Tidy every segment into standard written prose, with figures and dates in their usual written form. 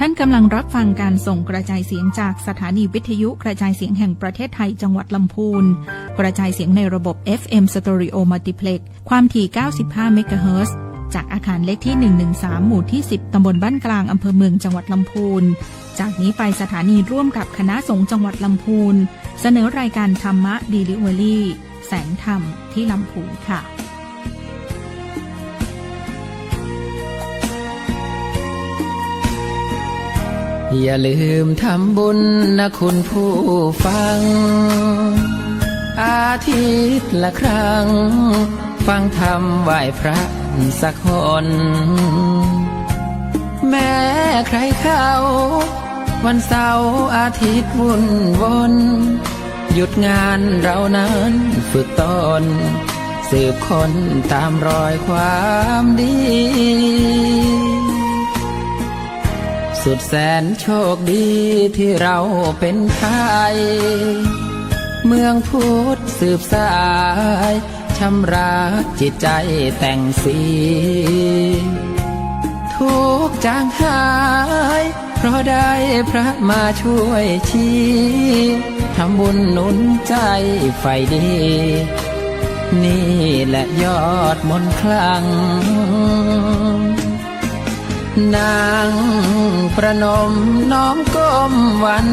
ท่านกำลังรับฟังการส่งกระจายเสียงจากสถานีวิทยุกระจายเสียงแห่งประเทศไทยจังหวัดลำพูนกระจายเสียงในระบบ FM Stereo Multiplex ความถี่ 95 เมกะเฮิรตซ์จากอาคารเลขที่ 113 หมู่ที่ 10 ตำบลบ้านกลางอำเภอเมืองจังหวัดลำพูนจากนี้ไปสถานีร่วมกับคณะสงฆ์จังหวัดลำพูนเสนอรายการธรรมะดีลิเวอรี่แสงธรรมที่ลำพูนค่ะอย่าลืมทำบุญนะคุณผู้ฟังอาทิตย์ละครั้งฟังธรรมไหว้พระสักคนแม้ใครเข้าวันเสาร์อาทิตย์วุ่นวนหยุดงานเรานั้นฝึกตนสืบค้นตามรอยความดีสุดแสนโชคดีที่เราเป็นไทยเมืองพุทธสืบสายชำระจิตใจแต่งสีทุกจางหายเพราะได้พระมาช่วยชี้ทำบุญหนุนใจไฟดีนี่แหละยอดมนต์คลังนางประนมน้อมก้มวัน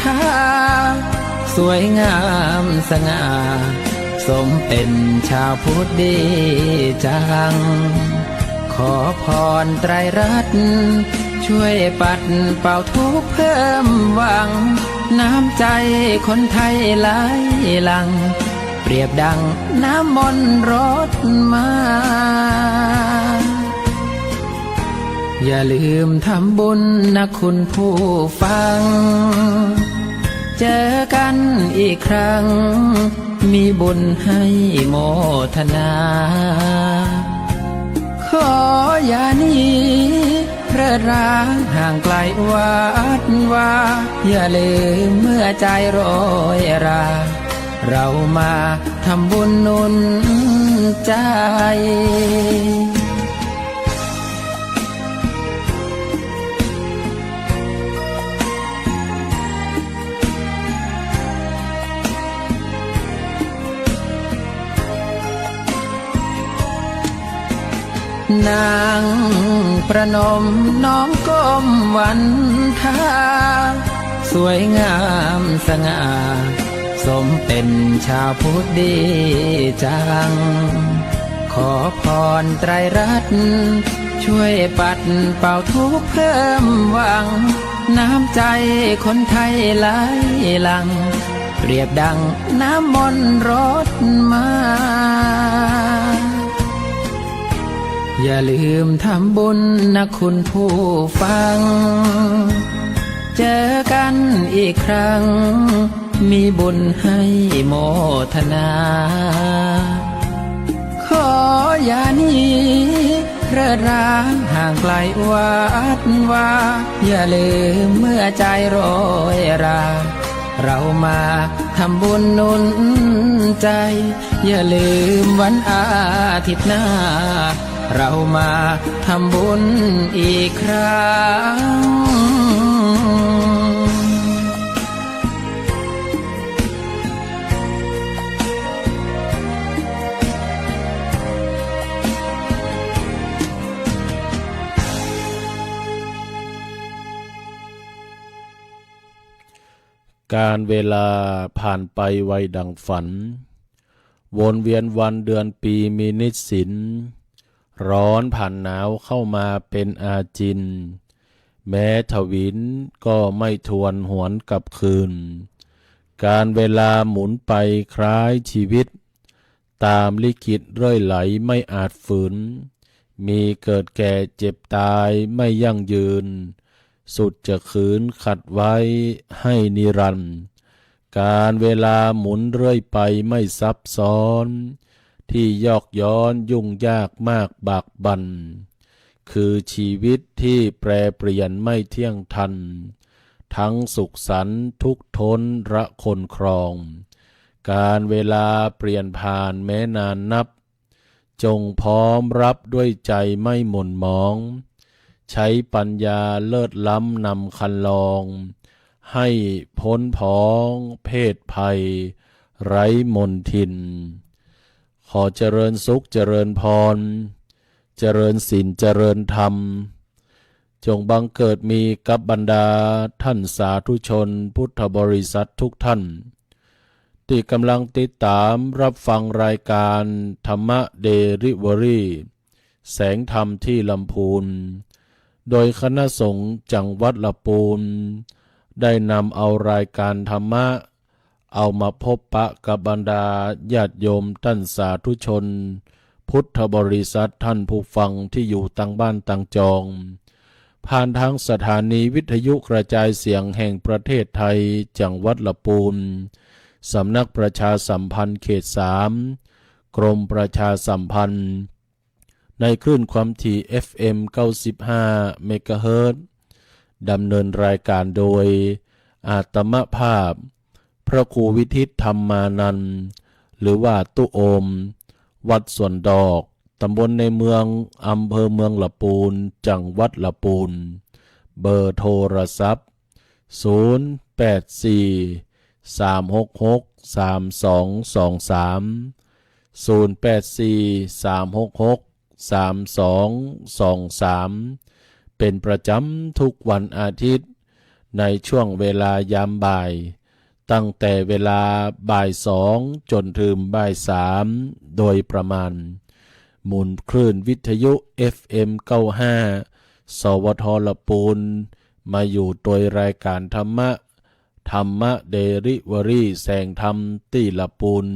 ทาสวยงามสง่าสมเป็นชาวพุทธดีจังขอพรไตรรัตน์ช่วยปัดเป่าทุกข์เพิ่มหวังน้ำใจคนไทยไหลหลั่งเปรียบดังน้ำมนต์รดมาอย่าลืมทำบุญนะคุณผู้ฟังเจอกันอีกครั้งมีบุญให้โมทนาขออย่าหนีเพลิดร้างห่างไกลวัดว่าอย่าลืมเมื่อใจโรยราเรามาทำบุญหนุนใจนางประนมน้อมก้มวันทาสวยงามสง่าสมเป็นชาวพุทธดีจังขอพรไตรรัตน์ช่วยปัดเป่าทุกข์เพิ่มหวังน้ำใจคนไทยไหลหลั่งเปรียบดังน้ำมนต์รดมาอย่าลืมทำบุญนะคุณผู้ฟังเจอกันอีกครั้งมีบุญให้โมทนาขออย่าหนีเพลิดร้างห่างไกลวัดว่าอย่าลืมเมื่อใจโรยราเรามาทำบุญหนุนใจอย่าลืมวันอาทิตย์หน้าเรามาทำบุญอีกครั้งการเวลาผ่านไปไวดังฝันวนเวียนวันเดือนปีมีนิจสินร้อนผ่านหนาวเข้ามาเป็นอาจินแม้ทวินก็ไม่ทวนหวนกลับคืนการเวลาหมุนไปคล้ายชีวิตตามลิขิตเรื่อยไหลไม่อาจฝืนมีเกิดแก่เจ็บตายไม่ยั่งยืนสุดจะขืนขัดไว้ให้นิรันดร์การเวลาหมุนเรื่อยไปไม่ซับซ้อนที่ยอกย้อนยุ่งยากมากบากบั่นคือชีวิตที่แปรเปลี่ยนไม่เที่ยงทันทั้งสุขสันต์ทุกข์ทนระคนครองการเวลาเปลี่ยนผ่านแม้นานนับจงพร้อมรับด้วยใจไม่หม่นหมอง ใช้ปัญญาเลิศล้ำนำคันลอง ให้พ้นพ้องเพศภัยไร้มนทิน ขอเจริญสุขเจริญพรเจริญศีลเจริญธรรมจงบังเกิดมีกับบรรดาท่านสาธุชนพุทธบริษัททุกท่านที่กำลังติดตามรับฟังรายการธรรมะเดลิเวอรี่แสงธรรมที่ลำพูนโดยคณะสงฆ์จังหวัดลำพูนได้นำเอารายการธรรมะเอามาพบปะกับบรรดาญาติโยมท่านสาธุชนพุทธบริษัทท่านผู้ฟังที่อยู่ต่างบ้านต่างจองผ่านทางสถานีวิทยุกระจายเสียงแห่งประเทศไทยจังหวัดลำพูนสำนักประชาสัมพันธ์เขต 3 กรมประชาสัมพันธ์ในคลื่นความถี่ FM 95 เมกะเฮิรตซ์ดำเนินรายการโดยอาตมภาพพระครูวิทิตธรรมานันท์หรือว่าตุโอมวัดสวนดอกตำบลในเมืองอำเภอเมืองลำพูนจังหวัดลำพูนเบอร์โทรศัพท์084 366 3223 084 366 3223เป็นประจำทุกวันอาทิตย์ในช่วงเวลายามบ่ายตั้งแต่เวลาบ่าย2จนถึงบ่าย3โดยประมาณหมุนคลื่นวิทยุ FM 95 สวทลำพูนมาอยู่โดยรายการธรรมะเดลิเวอรี่แสงธรรมที่ลำพูน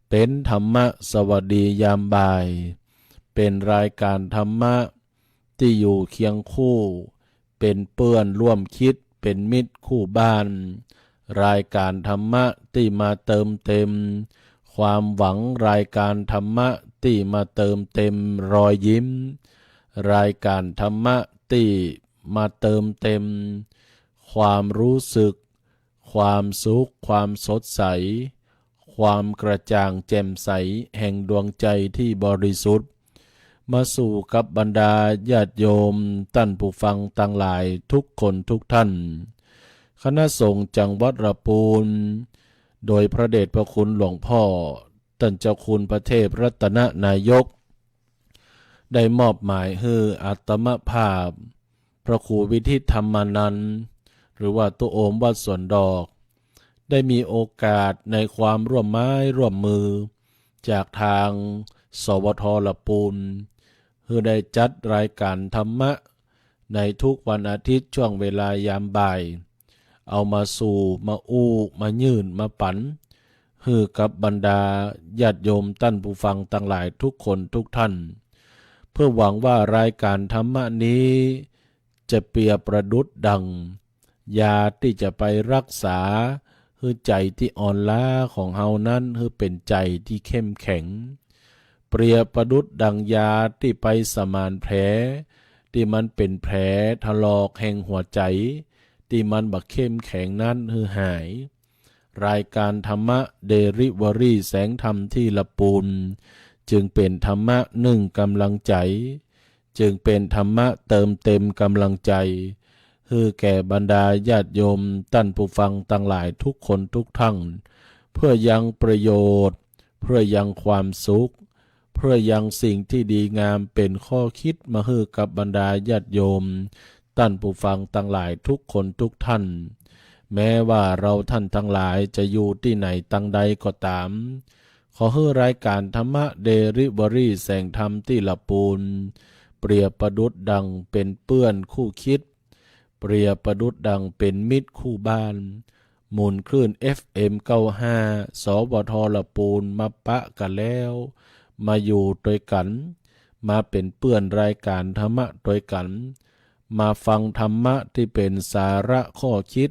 เป็นธรรมะสวัสดียามบ่ายเป็นรายการธรรมะที่อยู่เคียงคู่เป็นเพื่อนร่วมคิดเป็นมิตรคู่บ้านรายการธรรมะที่มาเติมเต็มความหวังรายการธรรมะที่มาเติมเต็มรอยยิ้มรายการธรรมะที่มาเติมเต็มความรู้สึกความสุขความสดใสความกระจ่างแจ่มใสแห่งดวงใจที่บริสุทธิ์มาสู่กับบรรดาญาติโยมท่านผู้ฟังทั้งหลายทุกคนทุกท่านคณะสงฆ์จังหวัดลำพูนโดยพระเดชพระคุณหลวงพ่อท่านเจ้าคุณพระเทพรัตนนายกได้มอบหมายให้อาตมภาพพระครูวิทิตธรรมานันท์หรือว่าตุโอมวัดสวนดอกได้มีโอกาสในความร่วมไม้ร่วมมือจากทางสวทลำพูนเพื่อได้จัดรายการธรรมะในทุกวันอาทิตย์ช่วงเวลายามบ่ายเอามาสู่มาอู้มายื่นมาปั่นให้กับบรรดาญาติโยมท่านผู้ฟังทั้งหลายทุกคนทุกท่านเพื่อหวังว่ารายการธรรมะนี้จะเปรียบประดุจดังยาที่จะไปรักษาให้ใจที่อ่อนล้าของเฮานั้นให้เป็นใจที่เข้มแข็งเปรียบประดุจดังยาที่ไปสมานแผลที่มันเป็นแผลถลอกแห่งหัวใจที่มันบักเข้มแข็งนั้นให้หายรายการธรรมะเดลิเวอรี่แสงธรรมที่ลำพูนจึงเป็นธรรมะหนึ่งกำลังใจจึงเป็นธรรมะเติมเต็มกำลังใจให้แก่บรรดาญาติโยมท่านผู้ฟังทั้งหลายทุกคนทุกท่านเพื่อยังประโยชน์เพื่อยังความสุขเพื่อยังสิ่งที่ดีงามเป็นข้อคิดมาให้กับบรรดาญาติโยมท่านผู้ฟังทั้งหลายทุกคนทุกท่านแม้ว่าเราท่านทั้งหลายจะอยู่ที่ไหนตั้งใดก็ตามขอให้รายการธรรมะเดลิเวอรี่แสงธรรมที่ลำพูนเปรียบประดุจดังเป็นเพื่อนคู่คิดเปรียบประดุจดังเป็นมิตรคู่บ้านหมุนคลื่น FM 95 สวทลำพูนมาปะกันแล้วมาอยู่ด้วยกันมาเป็นเพื่อนรายการธรรมะด้วยกันมาฟังธรรมะที่เป็นสาระข้อคิด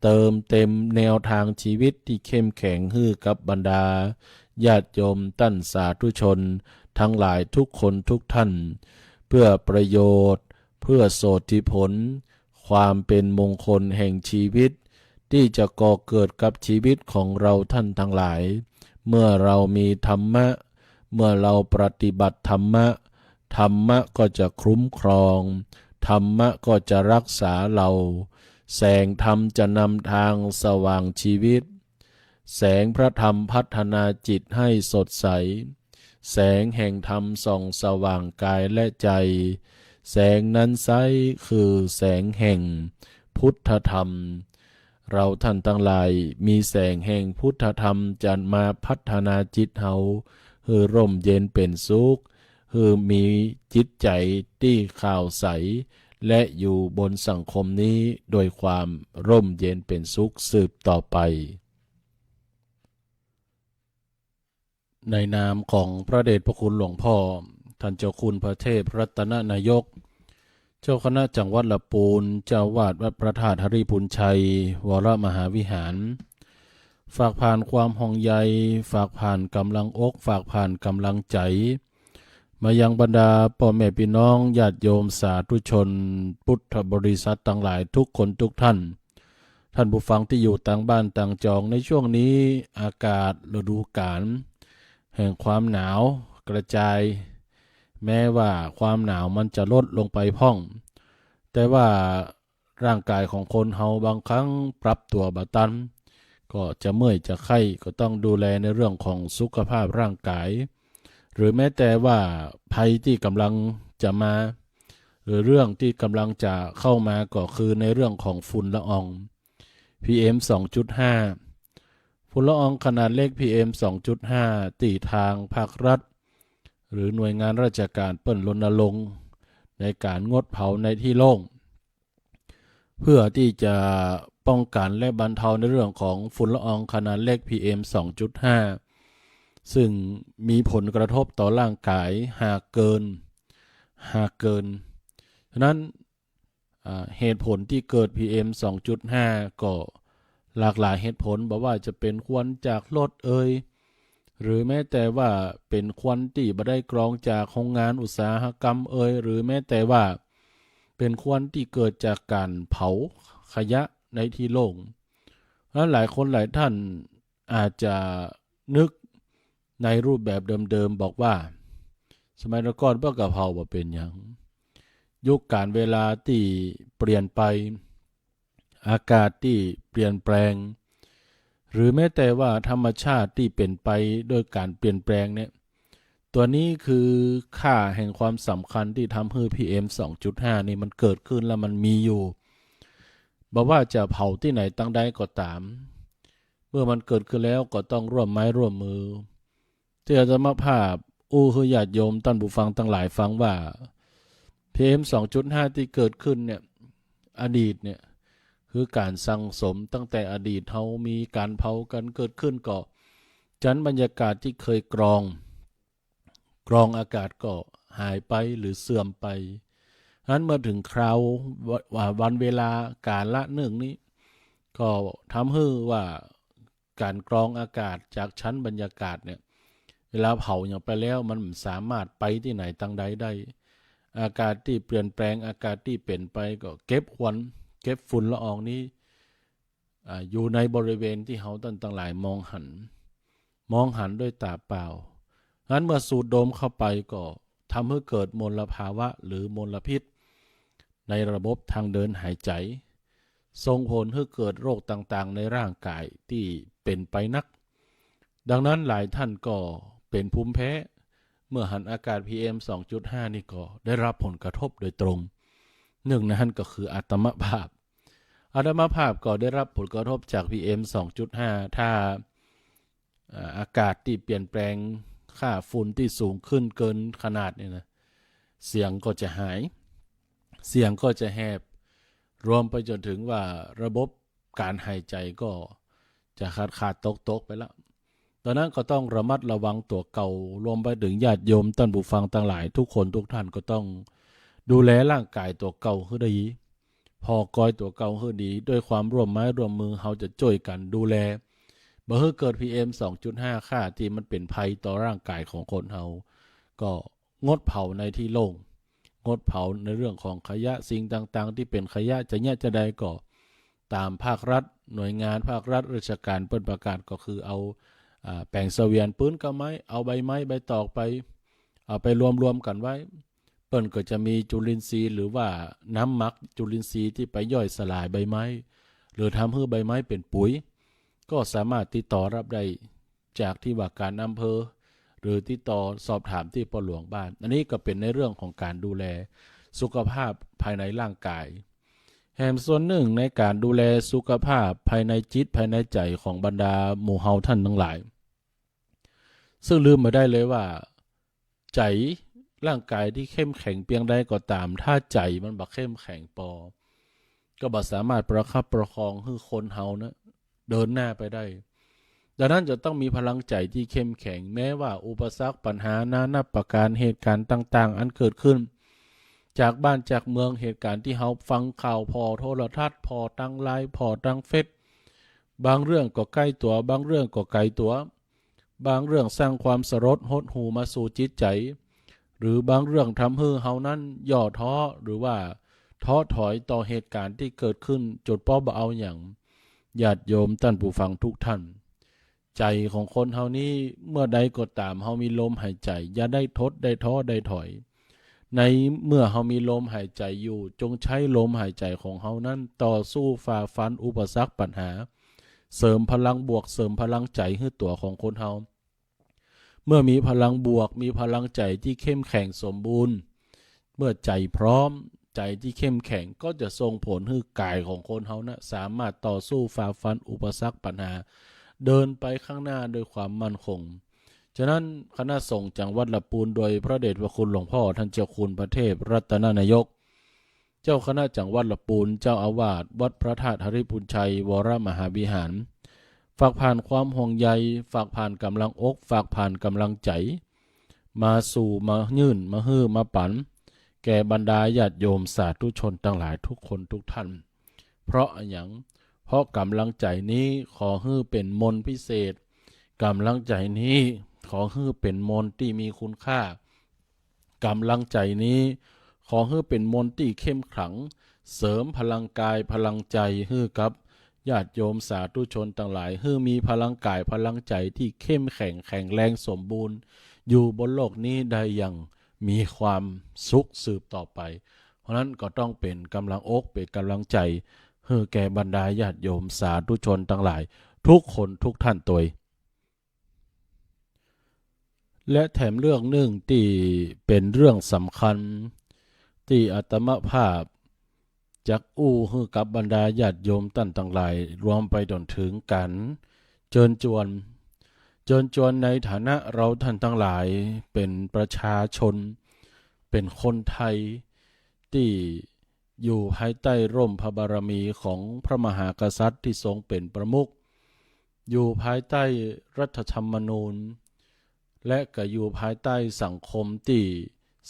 เติมเต็มแนวทางชีวิตที่เข้มแข็งให้กับบรรดาญาติโยมท่านสาธุชนทั้งหลายทุกคนทุกท่านเพื่อประโยชน์เพื่อโสติผลความเป็นมงคลแห่งชีวิตที่จะก่อเกิดกับชีวิตของเราท่านทั้งหลายเมื่อเรามีธรรมะเมื่อเราปฏิบัติธรรมะธรรมะก็จะคุ้มครอง ธรรมะก็จะรักษาเราแสงธรรมจะนำทางสว่างชีวิตแสงพระธรรมพัฒนาจิตให้สดใสแสงแห่งธรรมส่องสว่างกายและใจแสงนั้นไซร้คือแสงแห่งพุทธธรรมเราท่านทั้งหลายมีแสงแห่งพุทธธรรมจะมาพัฒนาจิตเฮาให้ร่มเย็นเป็นสุขให้มีจิตใจที่ข่าวใสและอยู่บนสังคมนี้โดยความร่มเย็นเป็นสุขสืบต่อไปในนามของพระเดชพระคุณหลวงพ่อท่านเจ้าคุณพระเทพรัตนนายกเจ้าคณะจังหวัดลำพูนเจ้าวาดวัดพระธาตุหริพูนชัยวรมหาวิหารฝากผ่านความห่วงใยฝากผ่านกำลังอกฝากผ่านกำลังใจมายังบรรดาพ่อแม่พี่น้องญาติโยมสาธุชนพุทธบริษัททั้งหลายทุกคนทุกท่านท่านผู้ฟังที่อยู่ต่างบ้านต่างจองในช่วงนี้อากาศฤดูกาลแห่งความหนาวกระจายแม้ว่าความหนาวมันจะลดลงไปพ่องแต่ว่าร่างกายของคนเฮาบางครั้งปรับตัวบ่ทันก็จะเมื่อยจะไข้ก็ต้องดูแลในเรื่องของสุขภาพร่างกายหรือแม้แต่ว่าภัยที่กำลังจะมาหรือเรื่องที่กำลังจะเข้ามาก็คือในเรื่องของฝุ่นละออง PM 2.5 ฝุ่นละอองขนาดเล็ก PM 2.5 ตีทางภาครัฐหรือหน่วยงานราชการเปิ้นรณรงค์ในการงดเผาในที่โล่งเพื่อที่จะป้องกันและบรรเทาในเรื่องของฝุ่นละอองขนาดเล็ก PM 2.5 ซึ่งมีผลกระทบต่อร่างกายหากเกินฉะนั้นเหตุผลที่เกิด PM 2.5 ก็หลากหลายเหตุผลบอกว่าจะเป็นควันจากรถหรือแม้แต่ว่าเป็นควันที่บ่ได้กรองจากโรงงานอุตสาหกรรมหรือแม้แต่ว่าเป็นควันที่เกิดจากการเผาขยะในที่โล่งและหลายคนหลายท่านอาจจะนึกในรูปแบบเดิมๆบอกว่าสมัยก่อนเพื่อกะเพราบ่เป็นหยังยุคการเวลาที่เปลี่ยนไปอากาศที่เปลี่ยนแปลงหรือแม้แต่ว่าธรรมชาติที่เป็นไปโดยการเปลี่ยนแปลงเนี่ยตัวนี้คือค่าแห่งความสำคัญที่ทำให้ PM 2.5 นี่มันเกิดขึ้นแล้วมันมีอยู่บอกว่าจะเผาที่ไหนตั้งใดก็ตามเมื่อมันเกิดขึ้นแล้วก็ต้องร่วมไม้ร่วมมือที่อาตมาภาพคือญาติโยมท่านผู้ฟังทั้งหลายฟังว่า PM 2.5 ที่เกิดขึ้นเนี่ยอดีตเนี่ยคือการสั่งสมตั้งแต่อดีตเฮามีการเผากันเกิดขึ้นก็จันบรรยากาศที่เคยกรองอากาศก็หายไปหรือเสื่อมไปนั้นเมื่อถึงคราววันเวลาการละหนึ่งนี้ก็ทำให้ว่าการกรองอากาศจากชั้นบรรยากาศเนี่ยเวลาเผาอย่างไปแล้วมันสามารถไปที่ไหนตั้งใดได้อากาศที่เปลี่ยนแปลงอากาศที่เปลี่ยนไปก็เก็บฝุ่นละอองนี้อยู่ในบริเวณที่เฮาตั้งหลายมองหันด้วยตาเปล่างั้นเมื่อสูดดมเข้าไปก็ทำให้เกิดมลภาวะหรือมลพิษในระบบทางเดินหายใจส่งผลให้เกิดโรคต่างๆในร่างกายที่เป็นไปนักดังนั้นหลายท่านก็เป็นภูมิแพ้เมื่อหันอากาศ PM 2.5 นี่ก็ได้รับผลกระทบโดยตรงหนึ่งนั้นก็คืออาตมาภาพก็ได้รับผลกระทบจาก PM 2.5 ถ้าอากาศที่เปลี่ยนแปลงค่าฝุ่นที่สูงขึ้นเกินขนาดนี่นะเสียงก็จะหายเสียงก็จะแหบรวมไปจนถึงว่าระบบการหายใจก็จะขาดตกไปแล้วตอนนั้นก็ต้องระมัดระวังตัวเก่ารวมไปถึงญาติโยมท่านผู้ฟังทั้งหลายทุกคนทุกท่านก็ต้องดูแลร่างกายตัวเก่าให้ดีพอกอยตัวเก่าให้ดีด้วยความร่วมไม้ร่วมมือเราจะช่วยกันดูแลบ่ให้เกิด PM 2.5 ค่าที่มันเป็นภัยต่อร่างกายของคนเราก็งดเผาในที่โล่งงดเผาในเรื่องของขยะสิ่งต่างๆที่เป็นขยะจะเนี่ยจะใดก็ตามภาครัฐหน่วยงานภาครัฐราชการเปิ้นประกาศก็คือเอาแปลงเสวียนปืนกับไม้เอาใบไม้ใบตอกไปเอาไปรวมกันไว้ เปิ้นก็จะมีจุลินทรีย์หรือว่าน้ำหมักจุลินทรีย์ที่ไปย่อยสลายใบไม้หรือทำให้ใบไม้เป็นปุ๋ยก็สามารถติดต่อรับได้จากที่ว่าการอำเภอหรือติดต่อสอบถามที่ปหลวงบ้านอันนี้ก็เป็นในเรื่องของการดูแลสุขภาพภายในร่างกายแห่งส่วนหนึ่งในการดูแลสุขภาพภายในจิตภายในใจของบรรดาหมู่เฮาท่านทั้งหลายซึ่งลืมไม่ได้เลยว่าใจร่างกายที่เข้มแข็งเพียงใดก็ตามถ้าใจมันบ่เข้มแข็งพอก็บ่สามารถประคับประคองให้คนเฮานะเดินหน้าไปได้ดังนั้นจะต้องมีพลังใจที่เข้มแข็งแม้ว่าอุปสรรคปัญหานานาประการเหตุการณ์ต่างๆอันเกิดขึ้นจากบ้านจากเมืองเหตุการณ์ที่เฮาฟังข่าวพอโทรทัศน์พอตั้งไลน์พอตั้งเฟซบางเรื่องก็ใกล้ตัวบางเรื่องก็ไกลตัวบางเรื่องสร้างความสลดหดหู่มาสู่จิตใจหรือบางเรื่องทำให้เฮานั้นย่อท้อหรือว่าท้อถอยต่อเหตุการณ์ที่เกิดขึ้นจนป้อบ่เอาอย่างญาติโยมท่านผู้ฟังทุกท่านใจของคนเฮานี้เมื่อใดก็ตามเฮามีลมหายใจอย่าได้ทดได้ท้อได้ถอยในเมื่อเฮามีลมหายใจอยู่จงใช้ลมหายใจของเฮานั้นต่อสู้ฝ่าฟันอุปสรรคปัญหาเสริมพลังบวกเสริมพลังใจให้ตัวของคนเฮาเมื่อมีพลังบวกมีพลังใจที่เข้มแข็งสมบูรณ์เมื่อใจพร้อมใจที่เข้มแข็งก็จะส่งผลให้กายของคนเฮานะสามารถต่อสู้ฝ่าฟันอุปสรรคปัญหาเดินไปข้างหน้าด้วยความมั่นคงฉะนั้นคณะสงฆ์จังหวัดลำพูนโดยพระเดชพระคุณหลวงพ่อท่านเจ้าคุณพระเทพรัตนนายกเจ้าคณะจังหวัดลำพูนเจ้าอาวาสวัดพระธาตุหริพุนชัยวรมหาวิหารฝากผ่านความห่วงใยฝากผ่านกำลังอกฝากผ่านกำลังใจมาสู่มายื่นมาฮื้อมาปั่นแก่บรรดาญาติโยมสาธุชนทั้งหลายทุกคนทุกท่านเพราะอย่างเพราะกำลังใจนี้ขอฮื้อเป็นมนต์พิเศษกำลังใจนี้ขอฮื้อเป็นมนต์ที่มีคุณค่ากำลังใจนี้ขอฮื้อเป็นมนต์ที่เข้มขลังเสริมพลังกายพลังใจฮื้อกับญาติโยมสาธุชนทั้งหลายฮื้อมีพลังกายพลังใจที่เข้มแข็งแข็งแรงสมบูรณ์อยู่บนโลกนี้ได้อย่างมีความสุขสืบต่อไปเพราะนั้นก็ต้องเป็นกำลังอกเป็นกำลังใจให้แก่บรรดาญาติโยมสาธุชนทั้งหลายทุกคนทุกท่านตัวและแถมเรื่องหนึ่งที่เป็นเรื่องสำคัญที่อาตมาภาพจักอู้ให้กับบรรดาญาติโยมท่านทั้งหลายรวมไปจนถึงกันเชิญชวนในฐานะเราท่านทั้งหลายเป็นประชาชนเป็นคนไทยที่อยู่ภายใต้ร่มพระบารมีของพระมหากษัตริย์ที่ทรงเป็นประมุขอยู่ภายใต้รัฐธรรมนูญและก็อยู่ภายใต้สังคมที่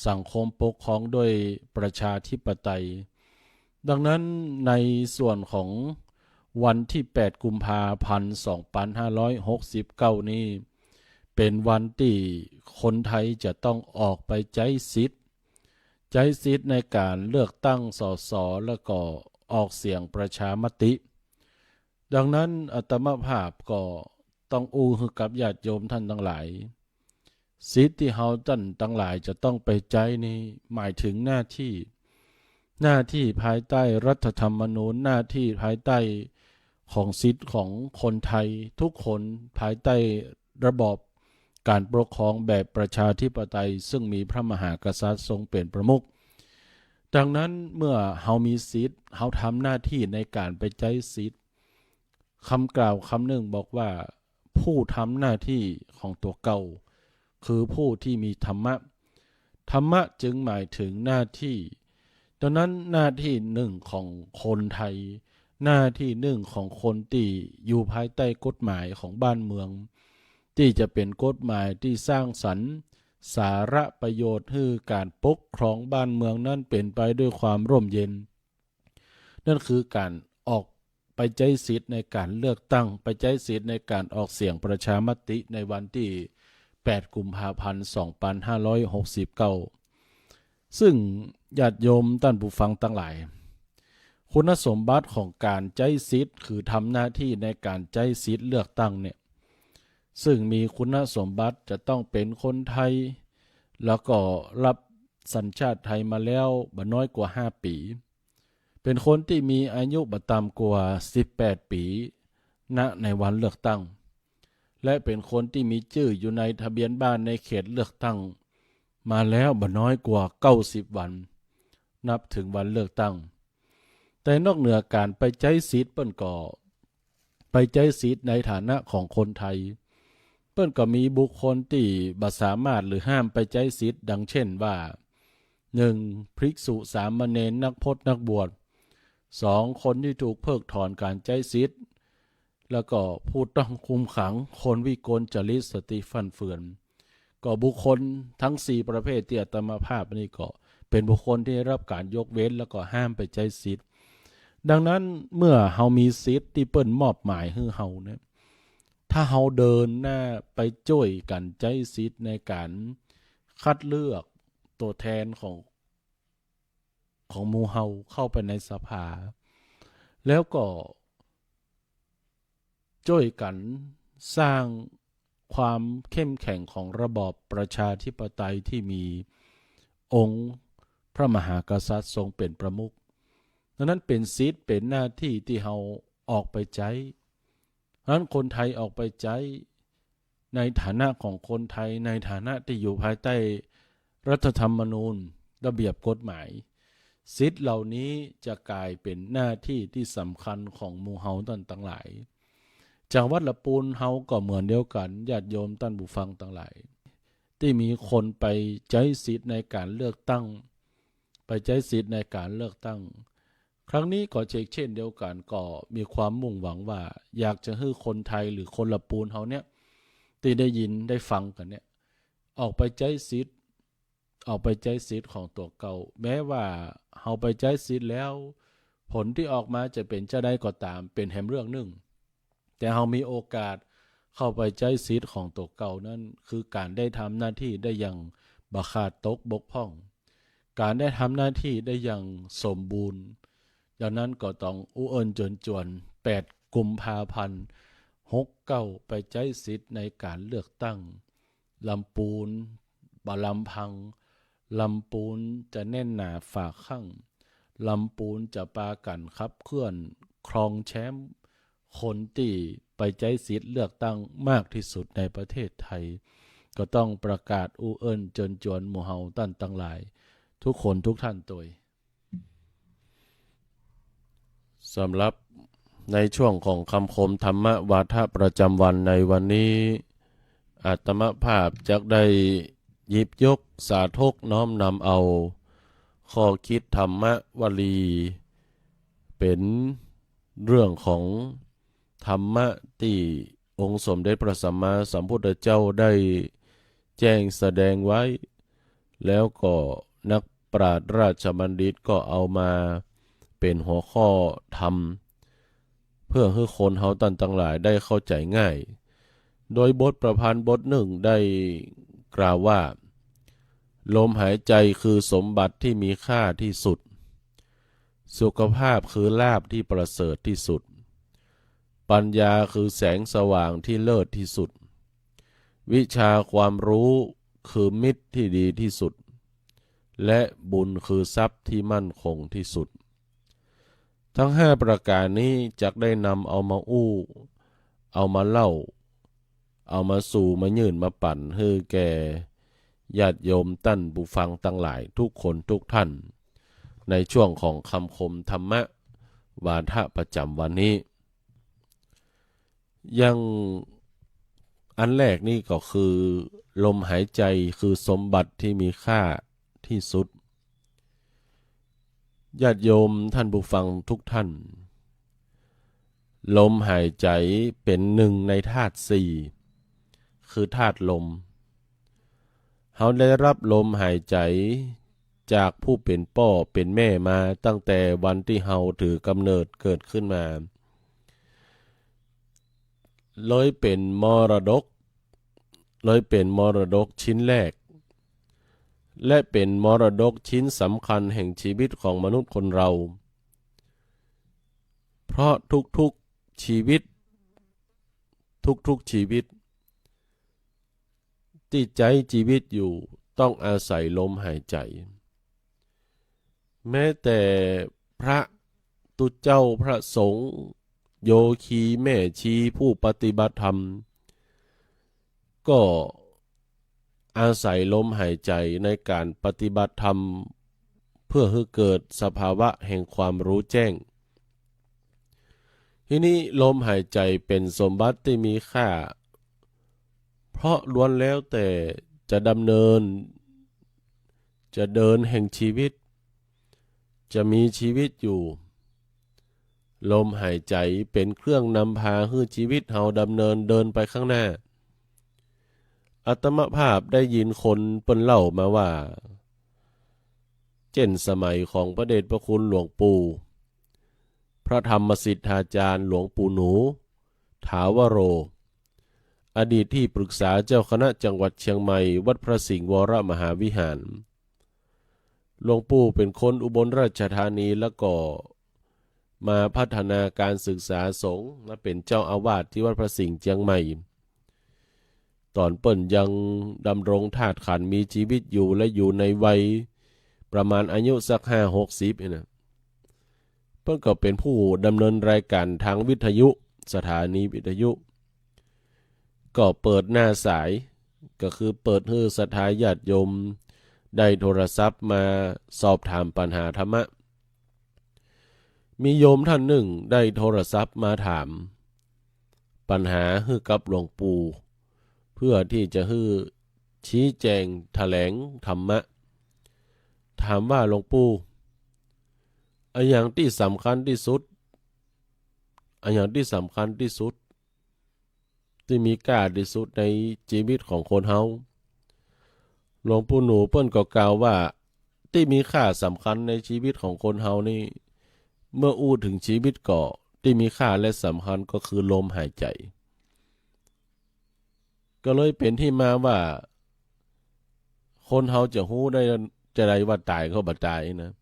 สังคมปกครองด้วยประชาธิปไตยดังนั้นในส่วนของวันที่8กุมภาพันธ์2569นี้เป็นวันที่คนไทยจะต้องออกไปใช้สิทธิ์ในการเลือกตั้งสสแล้วก็ออกเสียงประชามติดังนั้นอาตมาภาพก็ต้องอู้ให้กับญาติโยมท่านทั้งหลายสิทธิ์ที่เฮาท่านทั้งหลายจะต้องไปใช้นี้หมายถึงหน้าที่ภายใต้รัฐธรรมนูญหน้าที่ภายใต้ของสิทธิ์ของคนไทยทุกคนภายใต้ระบอบการปกครองแบบประชาธิปไตยซึ่งมีพระมหากษัตริย์ทรงเป็นประมุขดังนั้นเมื่อเฮามีสิทธิ์เฮาทำหน้าที่ในการไปใช้สิทธิ์คำกล่าวคำหนึ่งบอกว่าผู้ทำหน้าที่ของตัวเก่าคือผู้ที่มีธรรมะจึงหมายถึงหน้าที่ดังนั้นหน้าที่หนึ่งของคนไทยหน้าที่หนึ่งของคนที่อยู่ภายใต้กฎหมายของบ้านเมืองที่จะเป็นกฎหมายที่สร้างสรรค์สาระประโยชน์ให้การปกครองบ้านเมืองนั้นเป็นไปด้วยความร่มเย็นนั่นคือการออกไปใช้สิทธิ์ในการเลือกตั้งไปใช้สิทธิ์ในการออกเสียงประชามติในวันที่8กุมภาพันธ์2569ซึ่งญาติโยมท่านผู้ฟังทั้งหลายคุณสมบัติของการใช้สิทธิ์คือทำหน้าที่ในการใช้สิทธิ์เลือกตั้งเนี่ยซึ่งมีคุณสมบัติจะต้องเป็นคนไทยแล้วก็รับ สัญชาติไทยมาแล้วบ่น้อยกว่า5 ปีเป็นคนที่มีอายุบ่ต่ำกว่า18 ปีณในวันเลือกตั้งและเป็นคนที่มีชื่ออยู่ในทะเบียนบ้านในเขตเลือกตั้งมาแล้วบ่น้อยกว่า90 วันนับถึงวันเลือกตั้งแต่นอกเหนือการไปใช้สิทธิ์เปิ้นก็ไปใช้สิทธิ์ในฐานะของคนไทยเปิ้นก็มีบุคคลที่บ่สามารถหรือห้ามไปใช้สิทธิ์ดังเช่นว่า 1. ภิกษุสามเณรนักพจน์นักบวช 2. คนที่ถูกเพิกถอนการใช้สิทธิ์แล้วก็ผู้ต้องคุมขังคนวิกลจริตสติฟั่นเฟือนก็บุคคลทั้ง4ประเภทที่อาตมาภาพนี้ก็เป็นบุคคลที่ได้รับการยกเว้นแล้วก็ห้ามไปใช้สิทธิ์ดังนั้นเมื่อเฮามีสิทธิ์ที่เปิ้นมอบหมายให้เฮาเนี่ยถ้าเฮาเดินหน้าไปช่วยกันใช้สิทธิ์ในการคัดเลือกตัวแทนของหมู่เฮาเข้าไปในสภาแล้วก็ช่วยกันสร้างความเข้มแข็งของระบอบประชาธิปไตยที่มีองค์พระมหากษัตริย์ทรงเป็นประมุขดังนั้นเป็นสิทธิ์เป็นหน้าที่ที่เฮาออกไปใช้ดังนั้นคนไทยออกไปใช้ในฐานะของคนไทยในฐานะที่อยู่ภายใต้รัฐธรรมนูญระเบียบกฎหมายสิทธิ์เหล่านี้จะกลายเป็นหน้าที่ที่สำคัญของหมู่เฮาท่านทั้งหลายจังหวัดละปูนเฮาก็เหมือนเดียวกันญาติโยมท่านผู้ฟังทั้งหลายที่มีคนไปใช้สิทธิ์ในการเลือกตั้งไปใช้สิทธิ์ในการเลือกตั้งครั้งนี้ก็เช่นเดียวกันก็มีความมุ่งหวังว่าอยากจะให้คนไทยหรือคนละปูนเฮาเนี่ยที่ได้ยินได้ฟังกันเนี่ยออกไปใช้สิทธิ์ของตัวเก่าแม้ว่าเฮาไปใช้สิทธิ์แล้วผลที่ออกมาจะเป็นจะได้ก็ตามเป็นแห่งเรื่องหนึ่งแต่เฮามีโอกาสเข้าไปใช้สิทธิ์ของตัวเก่านั้นคือการได้ทำหน้าที่ได้อย่างบ่ขาดตกบกพร่องการได้ทำหน้าที่ได้อย่างสมบูรณ์ดังนั้นก็ต้องอุเอิญจวน8 กุมภาพันธ์69ไปใช้สิทธิ์ในการเลือกตั้งลำปูนบ่ลำพังลำปูนจะแน่นหนาฝากข้างลำปูนจะปากันขับเคลื่อนครองแชมป์คนที่ไปใช้สิทธิ์เลือกตั้งมากที่สุดในประเทศไทยก็ต้องประกาศอุเอิญจวนหมู่เฮาตั้นตั้งหลายทุกคนทุกท่านตัวสำหรับในช่วงของคำคมธรรมวาทะประจำวันในวันนี้อาตมาภาพจะได้หยิบยกสาธกน้อมนำเอาข้อคิดธรรมวลีเป็นเรื่องของธรรมะที่องค์สมเด็จพระสัมมาสัมพุทธเจ้าได้แจ้งแสดงไว้แล้วก็นักปราชญ์ราชบัณฑิตก็เอามาเป็นหัวข้อธรรมเพื่อให้คนเฮาตันทั้งหลายได้เข้าใจง่ายโดยบทประพันธ์บทหนึ่งได้กล่าวว่าลมหายใจคือสมบัติที่มีค่าที่สุดสุขภาพคือลาภที่ประเสริฐที่สุดปัญญาคือแสงสว่างที่เลิศที่สุดวิชาความรู้คือมิตรที่ดีที่สุดและบุญคือทรัพย์ที่มั่นคงที่สุดทั้ง5ประการนี้จักได้นำเอามาอู้เอามาเล่าเอามาสู่มายื่นมาปั่นให้แก่ญาติโยมตั้นผู้ฟังทั้งหลายทุกคนทุกท่านในช่วงของคำคมธรรมะวาทะประจำวันนี้ยังอันแรกนี่ก็คือลมหายใจคือสมบัติที่มีค่าที่สุดญาติโยมท่านผู้ฟังทุกท่านลมหายใจเป็นหนึ่งในธาตุสี่คือธาตุลมเขาได้รับลมหายใจจากผู้เป็นพ่อเป็นแม่มาตั้งแต่วันที่เฮาถือกำเนิดเกิดขึ้นมาเลยเป็นมรดกชิ้นแรกและเป็นมรดกชิ้นสำคัญแห่งชีวิตของมนุษย์คนเราเพราะทุกๆชีวิตที่ใจชีวิตอยู่ต้องอาศัยลมหายใจ แม้แต่พระตุเจ้าพระสงฆ์โยคีแม่ชีผู้ปฏิบัติธรรมก็อาศัยลมหายใจในการปฏิบัติธรรมเพื่อให้เกิดสภาวะแห่งความรู้แจ้งทีนี้ลมหายใจเป็นสมบัติที่มีค่าเพราะล้วนแล้วแต่จะดำเนินจะเดินแห่งชีวิตจะมีชีวิตอยู่ลมหายใจเป็นเครื่องนำพาให้ชีวิตเฮาดำเนินเดินไปข้างหน้าอาตมภาพได้ยินคนเปิ้นเล่ามาว่าเช่นสมัยของพระเดชพระคุณหลวงปู่พระธรรมสิทธาจารย์หลวงปู่หนูถาวโรอดีตที่ปรึกษาเจ้าคณะจังหวัดเชียงใหม่วัดพระสิงห์วรมหาวิหารหลวงปู่เป็นคนอุบลราชธานีแล้วก็มาพัฒนาการศึกษาสงฆ์และเป็นเจ้าอาวาสที่วัดพระสิงห์เชียงใหม่ตอนเปิ้นยังดำรงธาตุขันธ์มีชีวิตอยู่และอยู่ในวัยประมาณอายุสัก50-60นะเปิ้นก็เป็นผู้ดำเนินรายการทางวิทยุสถานีวิทยุก็เปิดหน้าสายก็คือเปิดให้ศรัทธาญาติโยมได้โทรศัพท์มาสอบถามปัญหาธรรมะมีโยมท่านหนึ่งได้โทรศัพท์มาถามปัญหาให้กับหลวงปู่เพื่อที่จะให้ชี้แจงแถลงธรรมะถามว่าหลวงปู่อย่างที่สำคัญที่สุดอย่างที่สำคัญที่สุดที่มีค่าที่สุดในชีวิตของคนเฮาหลวงปู่หนูเปิ้นก็กล่าวว่าที่มีค่าสำคัญในชีวิตของคนเฮานี่เมื่ออู้ถึงชีวิตก็ที่มีค่าและสำคัญก็คือลมหายใจก็เลยเป็นที่มาว่าคนเฮาจะฮู้ได้จะได้ว่าตายเขาบ่ตายนะ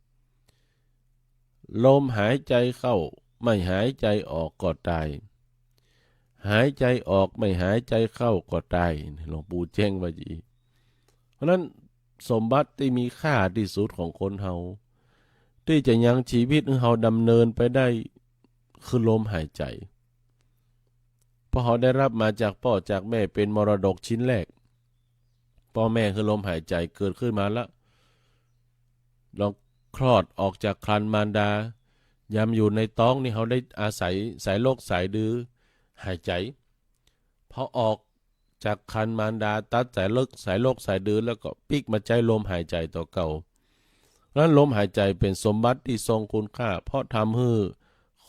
ลมหายใจเข้าไม่หายใจออกก็ตายหายใจออกไม่หายใจเข้าก็ตายหลวงปู่แจ้งไว้จีเพราะนั้นสมบัติที่มีค่าที่สุดของคนเฮาที่จะยังชีวิตของเฮาดำเนินไปได้คือลมหายใจเพราะเขาได้รับมาจากพ่อจากแม่เป็นมรดกชิ้นแรกพ่อแม่คือลมหายใจเกิดขึ้นมาแล้วลองคลอดออกจากครรภ์มารดายามอยู่ในท้องนี่เขาได้อาศัยสายโรคสายดื้อหายใจพอออกจากครรภ์มารดาตัดสายโรคสายดื้อแล้วก็ปิกมาใจลมหายใจต่อเก่านั้นลมหายใจเป็นสมบัติที่ทรงคุณค่าเพราะทำให้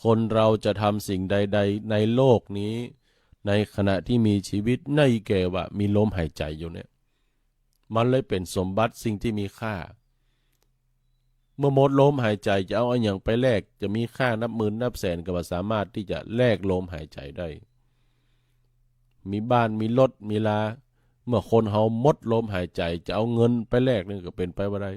คนเราจะทำสิ่งใดๆในโลกนี้ในขณะที่มีชีวิตในแก่ว่ามีลมหายใจอยู่เนี่ยมันเลยเป็นสมบัติสิ่งที่มีค่าเมื่อหมดลมหายใจจะเอาอย่างไปแลกจะมีค่านับหมื่นนับแสนก็บ่สามารถที่จะแลกลมหายใจได้มีบ้านมีรถมีลาเมื่อคนเฮาหมดลมหายใจจะเอาเงินไปแลกนี่ก็เป็นไปบ่ได้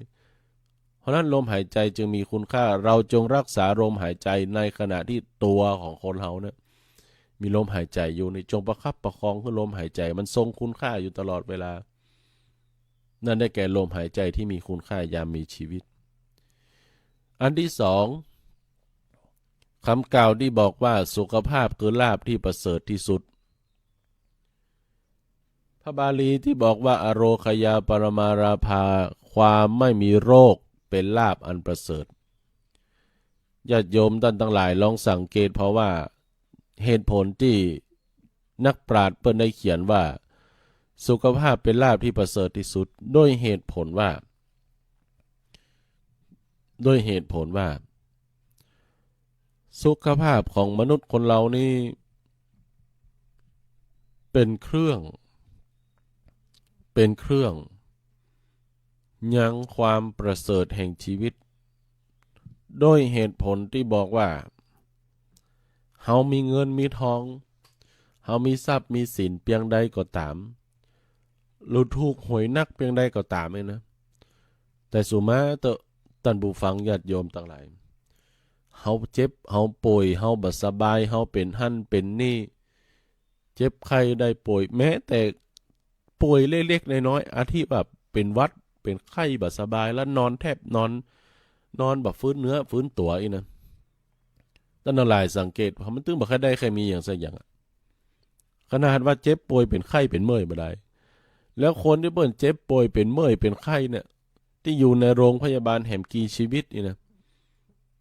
เพราะนั้นลมหายใจจึงมีคุณค่าเราจงรักษาลมหายใจในขณะที่ตัวของคนเฮาเนี่ยมีลมหายใจอยู่ในจงประคับประคองให้ลมหายใจมันทรงคุณค่าอยู่ตลอดเวลานั่นได้แก่ลมหายใจที่มีคุณค่ายามมีชีวิตอันที่สองคำกล่าวที่บอกว่าสุขภาพคือลาภที่ประเสริฐที่สุดพระบาลีที่บอกว่าอโรคยาปรมาราภาความไม่มีโรคเป็นลาภอันประเสริฐญาติโยมท่านทั้งหลายลองสังเกตเพราะว่าเหตุผลที่นักปราชญ์เปิ้นได้เขียนว่าสุขภาพเป็นลาภที่ประเสริฐที่สุดด้วยเหตุผลว่าสุขภาพของมนุษย์คนเรานี่เป็นเครื่องยังความประเสริฐแห่งชีวิตโดยเหตุผลที่บอกว่าเฮามีเงินมีทองเฮามีทรัพย์มีสินเพียงใดก็ตามหรือถูกหวยนักเพียงใดก็ตามเลยนะแต่สุมาเตอะท่านผู้ฟังญาติโยมทั้งหลายเฮาเจ็บเฮาป่วยเฮาบ่สบายเฮาเป็นหั่นเป็นนี่เจ็บไข้ได้ป่วยแม้แต่ป่วยเล็กๆน้อยๆอาทิแบบเป็นหวัดเป็นไข้บ่สบายแล้วนอนแทบนอน นอนแบบฟื้นเนื้อฟื้นตัวอีนะตั้งแต่หลายสังเกตเพราะมันตึงบ่ค่อยได้ใครมีอย่างสักอย่างขนาดว่าเจ็บป่วยเป็นไข้เป็นเมื่อยบ่ได้แล้วคนที่เปิ้นเจ็บป่วยเป็นเมื่อยเป็นไข้เนี่ยที่อยู่ในโรงพยาบาลแห่งกีชีวิตนี่นะ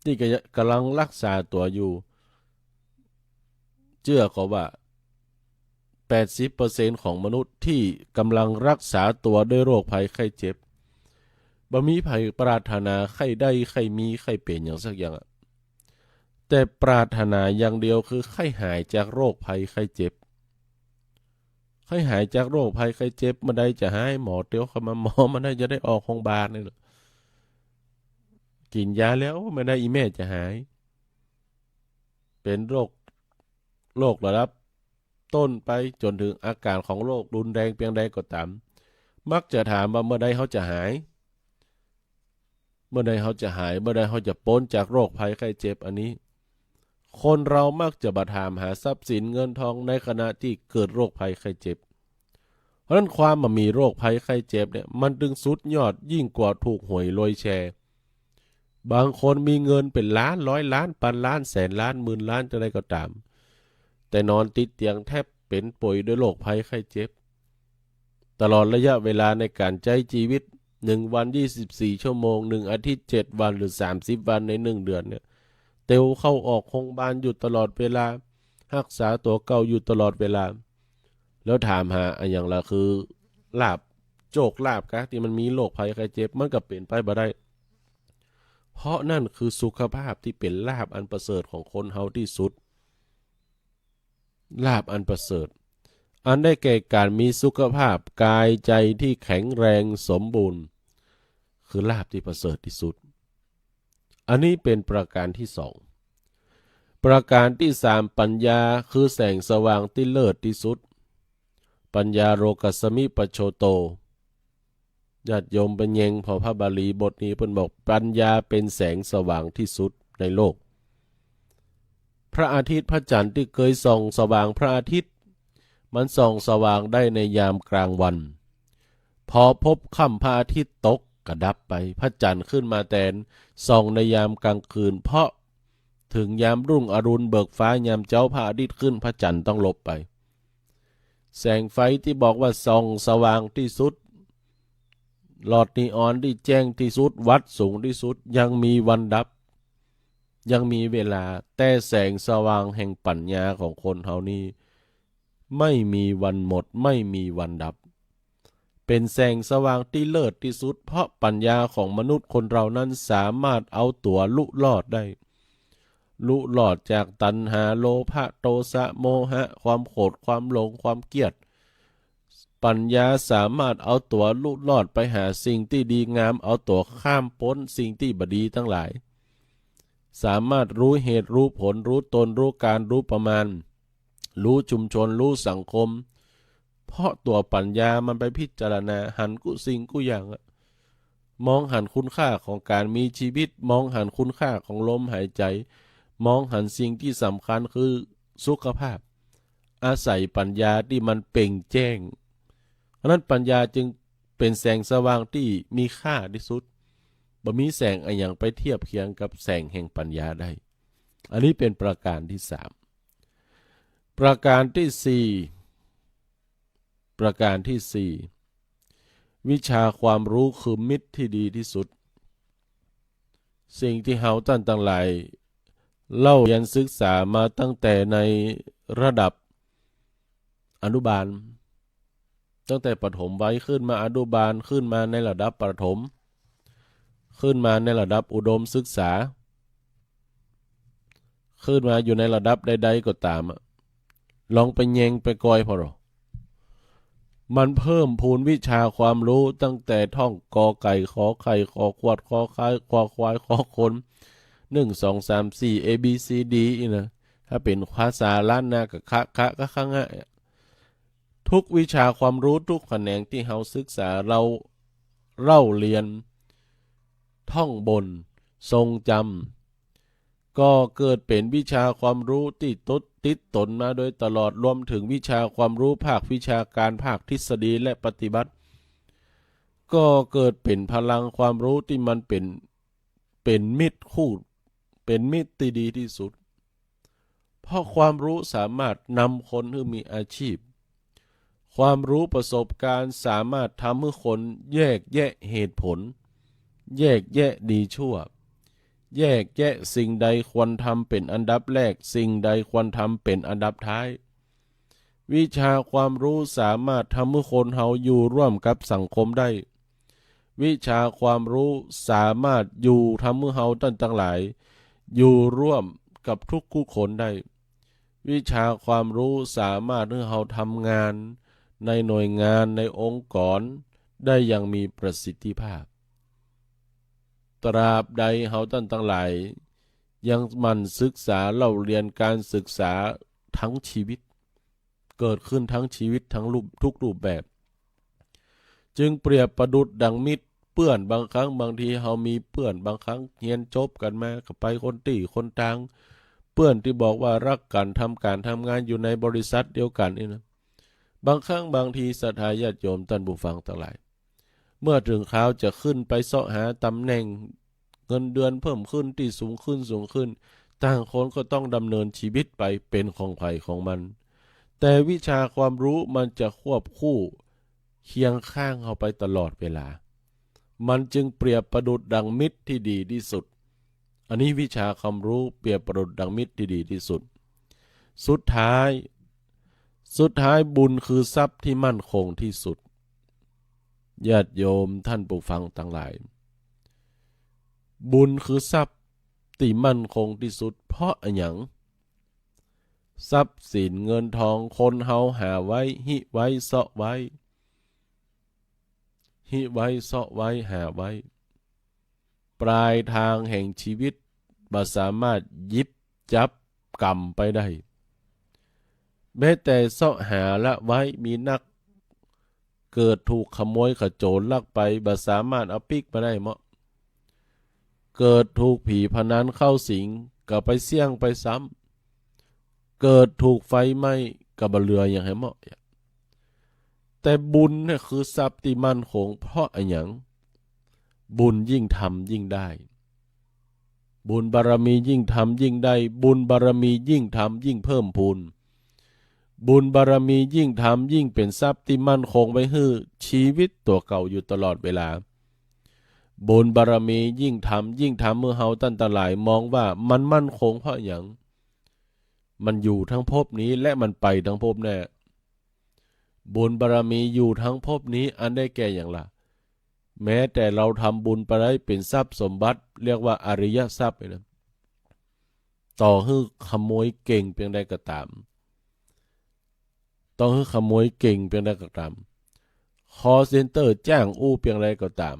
ที่กำลังรักษาตัวอยู่เชื่อเขาว่า 80% ของมนุษย์ที่กำลังรักษาตัวด้วยโรคภัยไข้เจ็บบ่มีไผปรารถนาไข้ได้ไข้มีไข้เป็นอย่างสักอย่างแต่ปรารถนาอย่างเดียวคือไข้หายจากโรคภัยไข้เจ็บไข้หายจากโรคภัยไข้เจ็บมาได้จะให้หมอเตียวเข้ามาหมอมาได้จะได้ออกโรงพยาบาลนี่กินยาแล้วไม่ได้อีแม่จะหายเป็นโรคระดับต้นไปจนถึงอาการของโรครุนแรงเพียงใดก็ตามมักจะถามว่าเมื่อใดเขาจะหายเมื่อใดเขาจะหายเมื่อใดเขาจะพ้นจากโรคภัยไข้เจ็บอันนี้คนเรามักจะมาถามหาทรัพย์สินเงินทองในขณะที่เกิดโรคภัยไข้เจ็บเพราะนั้นความมามีโรคภัยไข้เจ็บเนี่ยมันดึงสุดยอดยิ่งกว่าถูกหวยรวยแชร์บางคนมีเงินเป็นล้านร้อยล้านพันล้านแสนล้านหมื่นล้านจะได้ก็ตามแต่นอนติดเตียงแทบเป็นป่วยด้วยโรคภัยไข้เจ็บตลอดระยะเวลาในการใช้ชีวิต1 วัน24 ชั่วโมง1 อาทิตย์7 วันหรือ30 วันใน1 เดือนเนี่ยเตวเข้าออกโรงพยาบาลอยู่ตลอดเวลารักษาตัวเก่าอยู่ตลอดเวลาแล้วถามหาอย่างละคือลาบโจกลาบกะที่มันมีโรคภัยไข้เจ็บมันก็เป็นไปบ่ได้เพราะนั่นคือสุขภาพที่เป็นลาบอันประเสริฐของคนเฮาที่สุดลาบอันประเสริฐอันได้แก่การมีสุขภาพกายใจที่แข็งแรงสมบูรณ์คือลาบที่ประเสริฐที่สุดอันนี้เป็นประการที่2ประการที่3ปัญญาคือแสงสว่างที่เลิศที่สุดปัญญาโรกัสสมิปัจโชโตญาติโยมเป็นเยงพอพระบาลีบทนี้เพิ่นบอกปัญญาเป็นแสงสว่างที่สุดในโลกพระอาทิตย์พระจันทร์ที่เคยส่องสว่างพระอาทิตย์มันส่องสว่างได้ในยามกลางวันพอพบค่ำพระอาทิตย์ตกกระดับไปพระจันทร์ขึ้นมาแทนส่องในยามกลางคืนเพราะถึงยามรุ่งอรุณเบิกฟ้ายามเจ้าพระอาทิตย์ขึ้นพระจันทร์ต้องหลบไปแสงไฟที่บอกว่าส่องสว่างที่สุดหลอดนีออนที่แจ้งที่สุดวัดสูงที่สุดยังมีวันดับยังมีเวลาแต่แสงสว่างแห่งปัญญาของคนเฮานี้ไม่มีวันหมดไม่มีวันดับเป็นแสงสว่างที่เลิศที่สุดเพราะปัญญาของมนุษย์คนเรานั้นสามารถเอาตัวลุลอดได้ลุลอดจากตัณหาโลภะโทสะโมหะความโกรธความหลงความเกลียดปัญญาสามารถเอาตัวลุลอดไปหาสิ่งที่ดีงามเอาตัวข้ามพ้นสิ่งที่บดีทั้งหลายสามารถรู้เหตุรู้ผลรู้ตนรู้การรู้ประมาณรู้ชุมชนรู้สังคมเพราะตัวปัญญามันไปพิจารณาหันกุสิ่งกุอย่างมองหันคุณค่าของการมีชีวิตมองหันคุณค่าของลมหายใจมองหันสิ่งที่สำคัญคือสุขภาพอาศัยปัญญาที่มันเปล่งแจ้งเพราะนั้นปัญญาจึงเป็นแสงสว่างที่มีค่าที่สุดบ่มีแสงอะไรอย่างไปเทียบเคียงกับแสงแห่งปัญญาได้อันนี้เป็นประการที่3ประการที่4วิชาความรู้คือมิตรที่ดีที่สุดสิ่งที่เฮาท่านทั้งหลายเล่าเรียนศึกษามาตั้งแต่ในระดับอนุบาลตั้งแต่ประถมไว้ขึ้นมาอนุบาลขึ้นมาในระดับประถมขึ้นมาในระดับอุดมศึกษาขึ้นมาอยู่ในระดับใดๆก็ตามลองไปแยงไปกอยพอหรอมันเพิ่มพูนวิชาความรู้ตั้งแต่ท่องกอไก่ขอไข่ขอขวดขอไข่ขอควายขอคน1 2 3 4 A B C D นะถ้าเป็นภาษาล้านนากับคะก็ข้างง่ายทุกวิชาความรู้ทุกแขนงที่เฮาศึกษาเราเล่าเรียนท่องบนทรงจำก็เกิดเป็นวิชาความรู้ที่ติดตนมาโดยตลอดรวมถึงวิชาความรู้ภาควิชาการภาคทฤษฎีและปฏิบัติก็เกิดเป็นพลังความรู้ที่มันเป็น เป็นมิตรคู่เป็นมิตรที่ดีที่สุดเพราะความรู้สามารถนำคนให้มีอาชีพความรู้ประสบการณ์สามารถทำให้คนแยกแยะเหตุผลแยกแยะดีชั่วแยกแยะสิ่งใดควรทำเป็นอันดับแรกสิ่งใดควรทำเป็นอันดับท้ายวิชาความรู้สามารถทำให้คนเฮาอยู่ร่วมกับสังคมได้วิชาความรู้สามารถอยู่ทำให้เฮาทั้งหลายอยู่ร่วมกับทุกคนได้วิชาความรู้สามารถให้เฮาทำงานในหน่วยงานในองค์กรได้อย่างมีประสิทธิภาพตราบใดเฮาทั้งหลายยังหมั่นศึกษาเล่าเรียนการศึกษาทั้งชีวิตเกิดขึ้นทั้งชีวิตทั้งทุกรูปแบบจึงเปรียบประดุจดังมิตรเปื้อนบางครั้งบางทีเฮามีเปื้อนบางครั้งเรียนจบกันมาก็ไปคนตีคนต่างเปื้อนที่บอกว่ารักกันทำงานอยู่ในบริษัทเดียวกันนี่นะบางครั้งบางทีศรัทธาญาติโยมท่านผู้ฟังทั้งหลายเมื่อถึงคราวจะขึ้นไปเสาะหาตำแหน่งเงินเดือนเพิ่มขึ้นที่สูงขึ้นต่างคนก็ต้องดำเนินชีวิตไปเป็นของใครของมันแต่วิชาความรู้มันจะควบคู่เคียงข้างเราไปตลอดเวลามันจึงเปรียบประดุจดังมิตรที่ดีที่สุดอันนี้วิชาความรู้เปรียบประดุจดังมิตรที่ดีที่สุดสุดท้ายบุญคือทรัพย์ที่มั่นคงที่สุดญาติโยมท่านผู้ฟังทั้งหลายบุญคือทรัพย์ที่มั่นคงที่สุดเพราะอะไรหยังทรัพย์สินเงินทองคนเฮาหาไว้หิไว้เสาะไว้หาไว้ปลายทางแห่งชีวิตบ่สามารถหยิบจับกำไปได้แม้แต่เสาะหาละไว้มีนักเกิดถูกขโมยขโจรลักไปบ่สามารถเอาปิกมาได้เหมาะเกิดถูกผีพนันเข้าสิงก็ไปเสี่ยงไปซ้ำเกิดถูกไฟไหม้ก็บ่เหลืออย่างให้เหมาะแต่บุญเนี่ยคือทรัพย์ที่มั่นคงเพราะอะไรหยังบุญยิ่งทำยิ่งได้บุญบารมียิ่งทำยิ่งได้บุญบารมียิ่งทำยิ่งเพิ่มพูนบุญบารมียิ่งทำยิ่งเป็นทรัพย์ที่มั่นคงไว้ให้ชีวิตตัวเก่าอยู่ตลอดเวลาบุญบารมียิ่งทำเมื่อเฮาตั้งหลายมองว่ามันมั่นคงเพราะหยังมันอยู่ทั้งภพนี้และมันไปทั้งภพแน่บุญบารมีอยู่ทั้งภพนี้อันได้แก่อย่างละแม้แต่เราทำบุญไปได้เป็นทรัพย์สมบัติเรียกว่าอริยทรัพย์นะต่อให้ขโมยเก่งเพียงใดก็ตามต่อให้ขโมยเก่งเพียงใดก็ตามคอเซ็นเตอร์จ้างอู้เพียงใดก็ตาม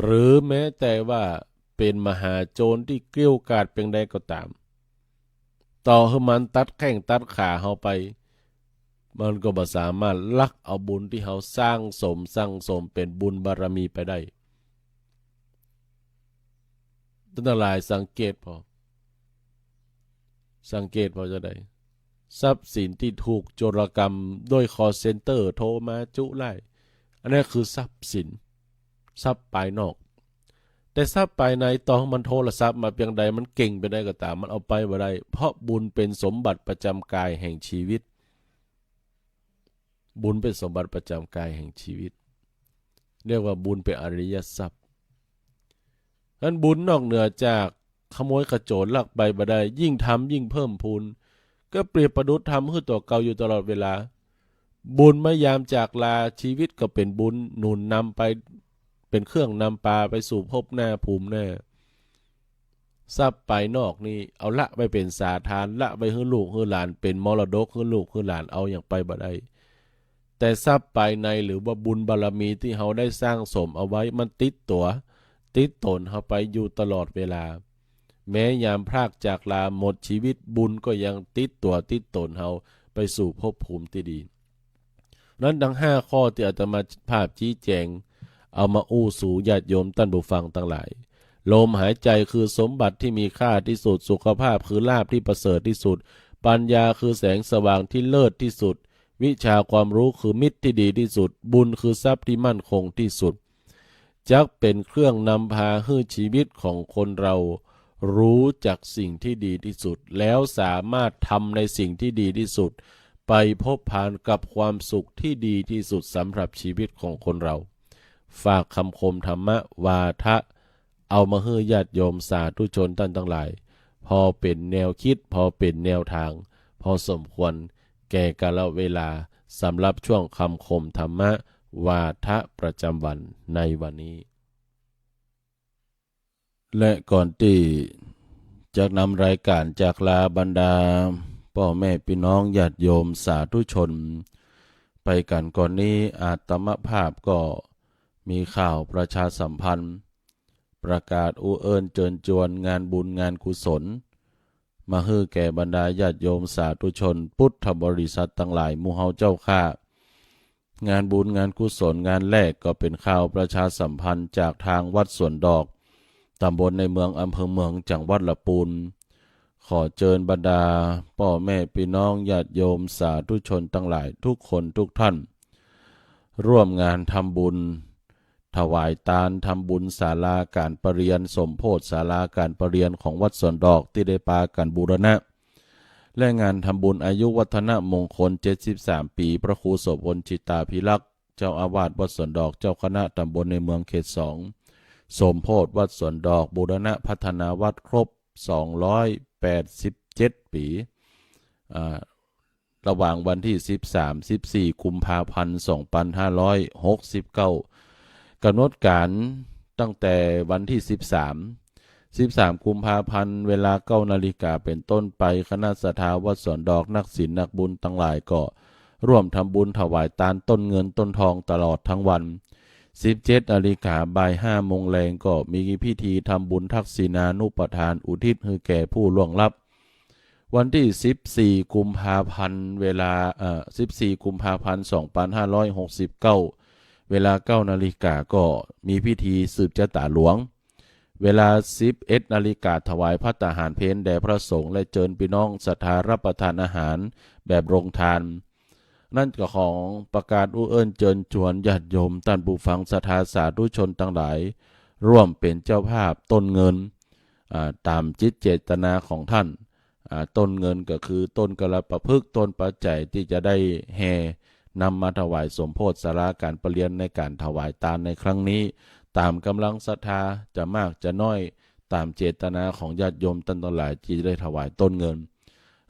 หรือแม้แต่ว่าเป็นมหาโจรที่เกลี้ยกล่อมเพียงใดก็ตามต่อให้มันตัดแข้งตัดขาเฮาไปมันก็บ่สามารถลักเอาบุญที่เฮาสร้างสมเป็นบุญบารมีไปได้ตั้งหลายสังเกตพอจะได้ทรัพย์สินที่ถูกโจรกรรมด้วยคอลเซ็นเตอร์โทรมาจุไล่อันนี้คือทรัพย์สินทรัพย์ภายนอกแต่ทรัพย์ภายในตอนมันโทรศัพท์มาเพียงใดมันเก่งไปได้ก็ตามมันเอาไปบ่ได้เพราะบุญเป็นสมบัติประจำกายแห่งชีวิตบุญเป็นสมบัติประจำกายแห่งชีวิตเรียกว่าบุญเป็นอริยทรัพย์นั้นบุญนอกเหนือจากขโมยขโจรลักไปบ่ได้ยิ่งทำยิ่งเพิ่มพูนก็เปรียบประดุจทำให้ตัวเก่าอยู่ตลอดเวลาบุญไม่ยามจากลาชีวิตก็เป็นบุญหนุนนำไปเป็นเครื่องนำปลาไปสู่ภพหน้าภูมิหน้าทรัพย์ภายนอกนี่เอาละไปเป็นสาทานละไปให้ลูกให้หลานเป็นมรดกให้ลูกให้หลานเอาอย่างไปบ่ได้แต่ทรัพย์ภายในหรือว่าบุญบารมีที่เราได้สร้างสมเอาไว้มันติดตนเราไปอยู่ตลอดเวลาแม้ยามพรากจากลาหมดชีวิตบุญก็ยังติดตนเราไปสู่ภพภูมิที่ดีนั้นดัง5ข้อที่อาตมาภาพชี้แจงเอามาอู้สู่ญาติโยมท่านผู้ฟังทั้งหลายลมหายใจคือสมบัติที่มีค่าที่สุดสุขภาพคือลาภที่ประเสริฐที่สุดปัญญาคือแสงสว่างที่เลิศที่สุดวิชาความรู้คือมิตรที่ดีที่สุดบุญคือทรัพย์ที่มั่นคงที่สุด จักเป็นเครื่องนำพาให้ชีวิตของคนเรารู้จักสิ่งที่ดีที่สุดแล้วสามารถทำในสิ่งที่ดีที่สุดไปพบผ่านกับความสุขที่ดีที่สุดสำหรับชีวิตของคนเราฝากคำคมธรรมะวาทะเอามาให้ญาติโยมสาธุชนท่านทั้งหลายพอเป็นแนวคิดพอเป็นแนวทางพอสมควรแก่กาลเวลาสำหรับช่วงคำคมธรรมะวาทะประจำวันในวันนี้ และก่อนที่จะนำรายการจากลาบรรดาพ่อแม่พี่น้องญาติโยมสาธุชนไปกันก่อนนี้อาตมภาพก็มีข่าวประชาสัมพันธ์ประกาศเอิญเชิญชวนงานบุญงานกุศลมาให้แก่บรรดาญาติโยมสาธุชนพุทธบริษัททั้งหลายหมู่เฮาเจ้าข้างานบุญงานกุศลงานแรกก็เป็นข่าวประชาสัมพันธ์จากทางวัดสวนดอกตำบลในเมืองอำเภอเมืองจังหวัดลำพูนขอเชิญบรรดาพ่อแม่พี่น้องญาติโยมสาธุชนทั้งหลายทุกคนทุกท่านร่วมงานทำบุญถวายทานทำบุญศาลาการประเรียนสมโภชศาลาการประเรียนของวัดสวนดอกที่ได้ปากันบูรณะและงานทำบุญอายุวัฒนมงคล73ปีพระครูโสพลจิตตาภิรักษ์เจ้าอาวาสวัดสวนดอกเจ้าคณะตำบลในเมืองเขต2สมโภชวัดสวนดอกบูรณะพัฒนาวัดครบ287ปีระหว่างวันที่13-14กุมภาพันธ์2569กำหนดการตั้งแต่วันที่13กุมภาพันธ์เวลา 9 นาฬิกาเป็นต้นไปคณะศรัทธาวัดสวนดอกนักศีลนักบุญทั้งหลายก็ร่วมทำบุญถวายทานต้นเงินต้นทองตลอดทั้งวัน17 นาฬิกาบ่าย 5 โมงแรงก็มีพิธีทำบุญทักษิณานุปทานอุทิศให้แก่ผู้ล่วงลับวันที่14กุมภาพันธ์เวลา14กุมภาพันธ์2569เวลา 9 นาฬิกาก็มีพิธีสืบชะตาหลวงเวลา 11 นาฬิกาถวายภัตตาหารเพลแด่พระสงฆ์และเชิญพี่น้องศรัทธารับประทานอาหารแบบโรงทานนั่นก็ของประกาศเอิญเชิญชวนญาติโยมท่านผู้ฟังศรัทธาสาธุชนทั้งหลายร่วมเป็นเจ้าภาพต้นเงินตามจิตเจตนาของท่านต้นเงินก็คือต้นกระปะพึกต้นปัจจัยที่จะได้แห่นำมาถวายสมโภชศาลาการประเรียนในการถวายทานในครั้งนี้ตามกำลังศรัทธาจะมากจะน้อยตามเจตนาของญาติโยมท่านทั้งหลายที่ได้ถวายต้นเงิน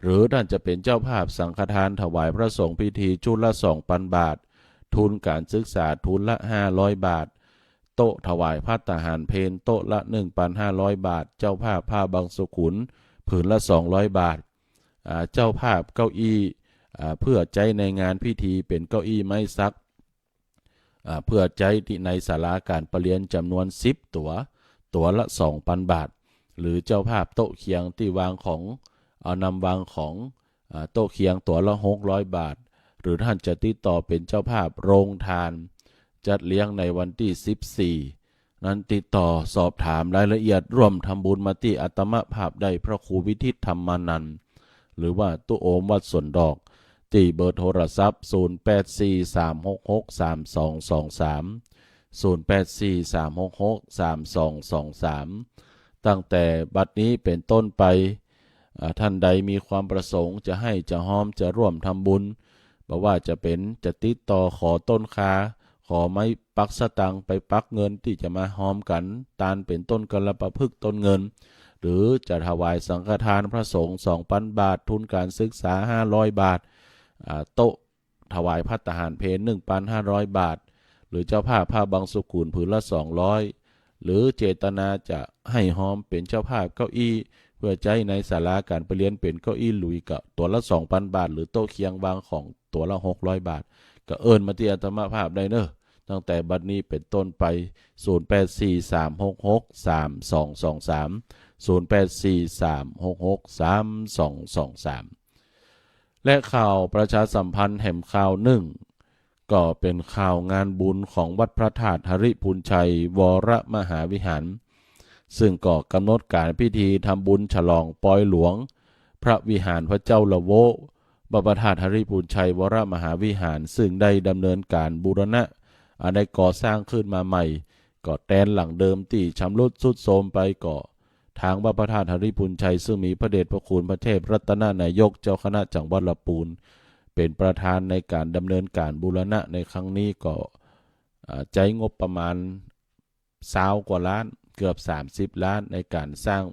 หรือท่านจะเป็นเจ้าภาพสังฆทานถวายพระสงฆ์พิธีชุดละ 2,000 บาททุนการศึกษาทุนละ500 บาทโต๊ะถวายภัตตาหารเพลโต๊ะละ 1,500 บาทเจ้าภาพผ้าบางสุขุนผืนละ200 บาทเจ้าภาพเก้าอี้เพื่อใจในงานพิธีเป็นเก้าอี้ไม้ซักเพื่อใจที่ในศาลาการประเรียนจำนวน10ตัวละ 2,000 บาทหรือเจ้าภาพโต๊ะเคียงที่วางของนำวางของโต๊ะเคียงตัวละ600 บาทหรือท่านจะติดต่อเป็นเจ้าภาพโรงทานจัดเลี้ยงในวันที่14นั้นติดต่อสอบถามรายละเอียดร่วมทำบุญมาที่อาตมภาพได้พระครูวิทิตธรรมานันท์หรือว่าตู้โอมวัดสวนดอกที่เบอร์โทรศัพท์0843663223 ตั้งแต่บัดนี้เป็นต้นไปท่านใดมีความประสงค์จะให้จะห้อมจะร่วมทำบุญบอกว่าจะเป็นจะติดต่อขอต้นคาขอไม้ปักสตังไปปักเงินที่จะมาห้อมกันตานเป็นต้นกระปะพึกต้นเงินหรือจะถวายสังฆทานพระสงฆ์ 2,000 บาททุนการศึกษา500 บาทโต๊ะถวายภัตตาหารเพล 1,500 บาทหรือเจ้าภาพผ้าบางสุขุนผืนละ200หรือเจตนาจะให้ห้อมเป็นเจ้าภาพเก้าอี้เพื่อใจในศาลาการประเรียนเป็นเก้าอี้หลุยกับตัวละ 2,000 บาทหรือโต๊ะเคียงวางของตัวละ600 บาทก็เอิญมาที่อาตมภาพได้เนอะตั้งแต่บัดนี้เป็นต้นไป0843663223และข่าวประชาสัมพันธ์แห่งข่าวหนึ่งก็เป็นข่าวงานบุญของวัดพระธาตุหริพูนชัยวรมหาวิหารซึ่งก็กำหนดการพิธีทำบุญฉลองปอยหลวงพระวิหารพระเจ้าละโววัดพระธาตุหริพูนชัยวรมหาวิหารซึ่งได้ดำเนินการบูรณะได้ก่อสร้างขึ้นมาใหม่ ก็แตนหลังเดิมที่ชำรุดทรุดโทรมไปก็ทางวัดพระธาตุหฤปุญชัยซึ่งมีพระเดชพระคุณพระเทพรัตนนายกเจ้าคณะจังหวัดลำพูนเป็นประธานในการดำเนินการบูรณะในครั้งนี้ก็ใจงบประมาณ20 กว่าล้านเกือบ30 ล้านในการสร้าง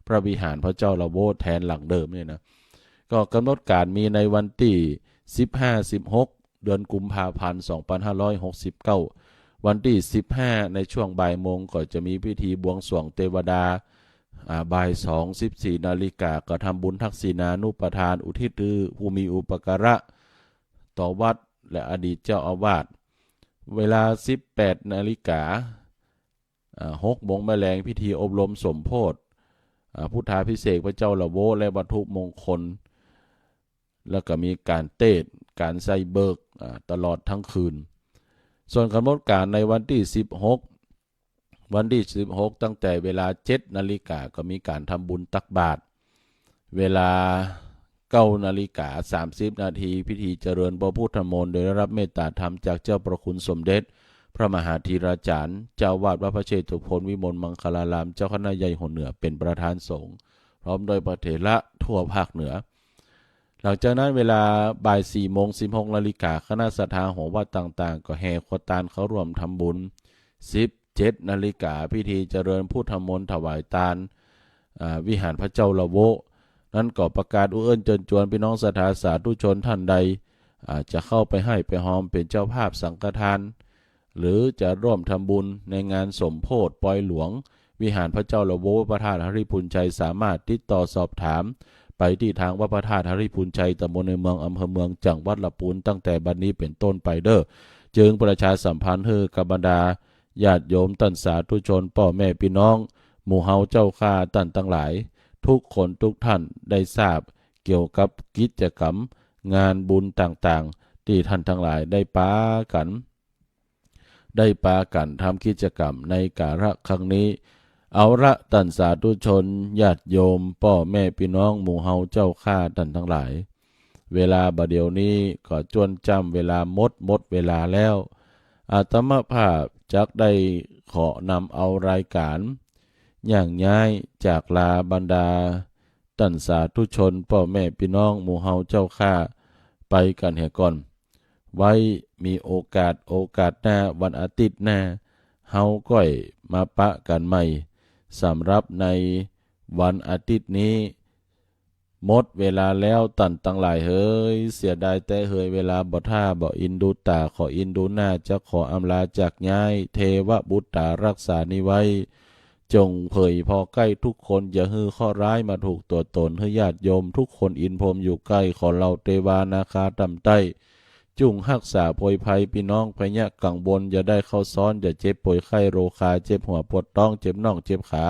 พระวิหารพระเจ้าละโวแทนหลังเดิมเนี่ยนะก็กำหนดการมีในวันที่15-16 เดือนกุมภาพันธ์ 2569 วันที่15ในช่วงบ่ายโมงก็จะมีพิธีบวงสรวงเทวดาบ่าย 2-14 นาฬิกาก็ทำบุญทักษิณานุปทานอุทิศผู้มีอุปการะต่อวัดและอดีตเจ้าอาวาสเวลา 18 นาฬิกา6 โมงแมลงพิธีอบรมสมโภชพุทธาภิเษกพระเจ้าละโวและวัตถุมงคลแล้วก็มีการเทศน์การใส่เบิกตลอดทั้งคืนส่วนกำหนดการในวันที่16ตั้งแต่เวลา 7 นาฬิกาก็มีการทำบุญตักบาตรเวลา 9:30 นาทีพิธีเจริญพระพุทธมนต์โดยได้รับเมตตาธรรมจากเจ้าประคุณสมเด็จพระมหาธีราจารย์เจ้าวาดวัดพระเชตุพนวิมลมังคลารามเจ้าคณะใหญ่หัวเหนือเป็นประธานสงฆ์พร้อมโดยพระเถระทั่วภาคเหนือหลังจากนั้นเวลาบ่าย 4:16 นาฬิกาคณะศรัทธาของวัดต่างๆก็แห่ขวดตาลเข้าร่วมทำบุญ17 นาฬิกาพิธีเจริญพุทธมนต์ถวายตาลวิหารพระเจ้าละโวนั้นก็ประกาศอุเอิญเชิญชวนพี่น้องศรัทธาสาธุชนท่านใดจะเข้าไปให้ไปหอมเป็นเจ้าภาพสังฆทานหรือจะร่วมทำบุญในงานสมโภชปอยหลวงวิหารพระเจ้าละโวพระธาตุหฤปุญชัยสามารถติดต่อสอบถามไปที่ทางวัดพระธาตุหฤปุญชัยตำบลในเมืองอำเภอเมืองจังหวัดลำพูนตั้งแต่บัดนี้เป็นต้นไปเด้อจึงประชาสัมพันธ์ให้กับบรรดาญาติโยมท่านสาธุชนพ่อแม่พี่น้องหมู่เฮาเจ้าข้าท่านทั้งหลายทุกคนทุกท่านได้ทราบเกี่ยวกับกิจกรรมงานบุญต่างๆที่ท่านทั้งหลายได้ปากันทำกิจกรรมในกาลครั้งนี้เอาละท่านสาธุชนญาติโยมพ่อแม่พี่น้องหมู่เฮาเจ้าข้าท่านทั้งหลายเวลาบัดเดี๋ยวนี้ก็จวนจำเวลาหมดเวลาแล้วอาตมาภาพจักได้ขอนำเอารายการอย่างย้ายจากลาบรรดาท่านสาธุชนพ่อแม่พี่น้องหมู่เฮาเจ้าข้าไปกันเหี่ยก่อนไว้มีโอกาสหน้าวันอาทิตย์หน้าเฮาก้อยมาปะกันใหม่สำหรับในวันอาทิตย์นี้หมดเวลาแล้วตันตั้งหลายเฮ้ยเสียดายแต่เฮยเวลาบ่ท่าบ่อินดูตาขออินดูหน้าจะขออำลาจากย้ายเทวบุตรรักษานิไว้จงเผยพอใกล้ทุกคนอย่าฮือข้อร้ายมาถูกตัวตนให้ญาติโยมทุกคนอินพรมอยู่ใกล้ขอเราเทวานาคาต่ำใต้จุ่งรักษาโพยภัยพี่น้องพยะกังวลอย่าได้เข้าซ้อนอย่าเจ็บป่วยไข้โรคาเจ็บหัวปวดท้องเจ็บน่องเจ็บขา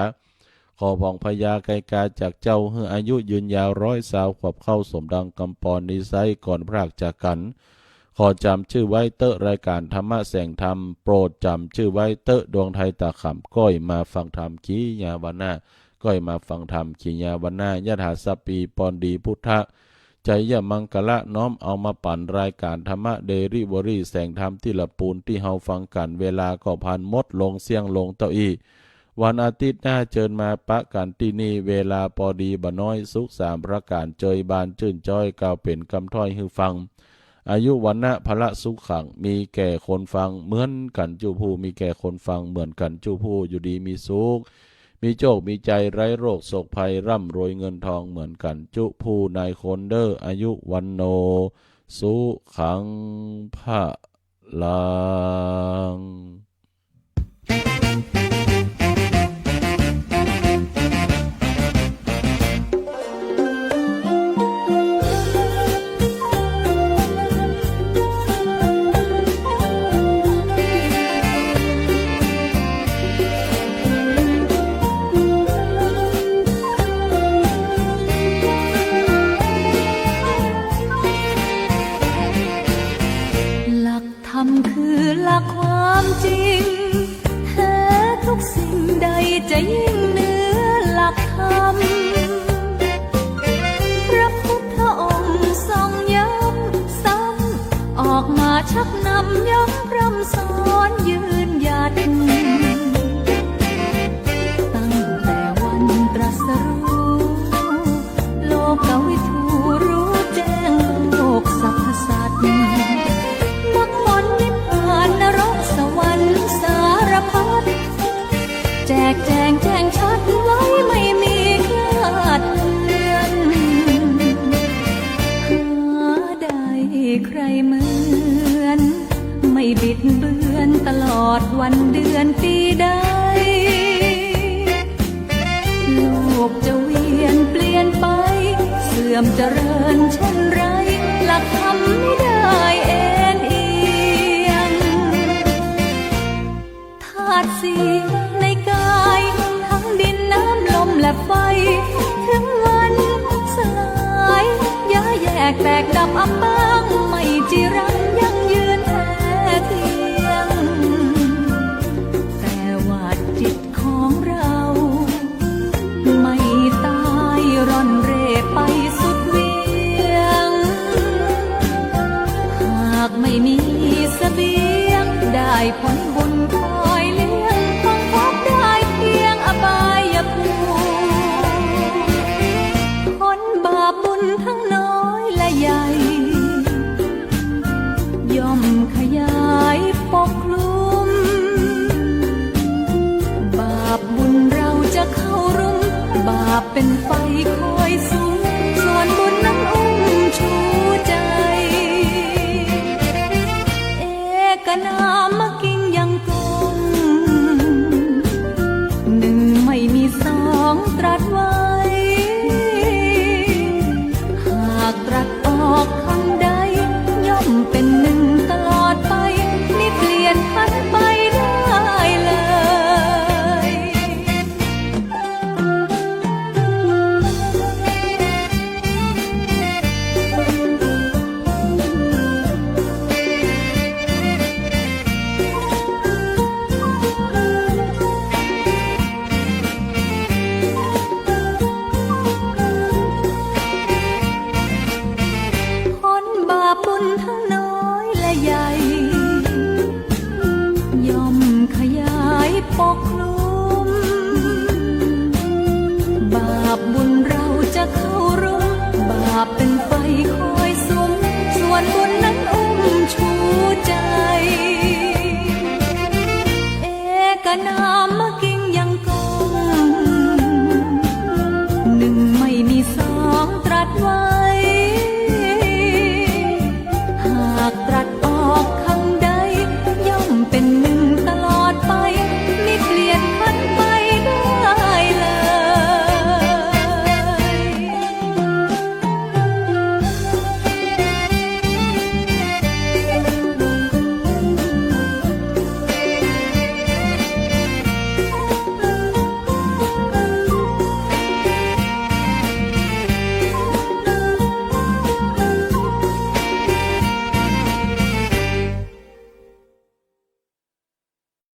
ขอพองพยาไกกาจากเจ้าให้อายุยืนยาว120 ขวบเข้าสมดังกำปอนนิสัยก่อนพรากจากกันขอจำชื่อไว้เตอะรายการธรรมะแสงธรรมโปรดจำชื่อไว้เตอะดวงไทยตาขำก้อยมาฟังธรรมขีญาวันนาก้อยมาฟังธรรมขีญาวันนายะถาสปีปอนดีพุทธะใจยะมังกะละน้อมเอามาปั่นรายการธรรมะเดริเวอรี่แสงธรรมที่ละปูนที่เฮาฟังกันเวลาก็ผ่านมดลงเสียงลงเต้าอี้วันอาทิตย์หน้าเชิญมาปะกันที่นี่เวลาพอดีบ่น้อยสุข3ประการเจยบานชื่นจ้อยกล่าวเป็นคำถ้อยฮือฟังอายุวันนะพละสุขขังมีแก่คนฟังเหมือนกันจูผู้มีแก่คนฟังเหมือนกันจูผู้อยู่ดีมีสุขมีโชคมีใจไร้โรคโศกภัยร่ำรวยเงินทองเหมือนกันจุผู้นายคนเด้ออายุวันโนสุขังพะลังคือหลักความจริงแท้ทุกสิ่งใดจะยิ่งเหนือหลักธรรมพระพุทธองค์ทรงย้ำซ้ำออกมาชักนำย้ำพร่ำสอนยืนหยัด กวิทูรู้แจ้งโลกสรรพสัตว์มรรคผลนิพพานนรกสวรรค์สารพัดแจกแจงแจ้งชัดไว้ไม่มีคลาดเคลื่อนหาได้ใครเหมือนไม่บิดเบือนตลอดวันเดือนปีใดโลกจะเวียนเปลี่ยนไปเสื่อมเจริญเช่นไรหลักธรรมไม่ได้เอ็นเอียงธาตุสี่ในกายทั้งดินน้ำลมและไฟถึงวันสลายย้ายแยกแตกดับอับปางไม่จีรังยั่งยืนแท้เทียงแต่ว่าจิตของเราไม่ตายร่อนเร่ไปสุดเวียงหากไม่มีเสบียงได้ผลบุญคอยเลี้ยงคงพบได้เพียงอบายภูมิผลบาปบุญทั้งน้อยและใหญ่ย่อมขยายปกคลุมบาปบุญเราจะเข้ารุมบาปเป็นไฟคอยสุมส่วนบุญนั้นอุ้มชูใจเอกนามกิ่งยังคงหนึ่งไม่มีสองตรัสไว้หากตรัสออกคำใดย่อมเป็นหนึ่งตลอดไปไม่เปลี่ยนพันไปได้เลย หนึ่งไม่มีสองตรัสไว้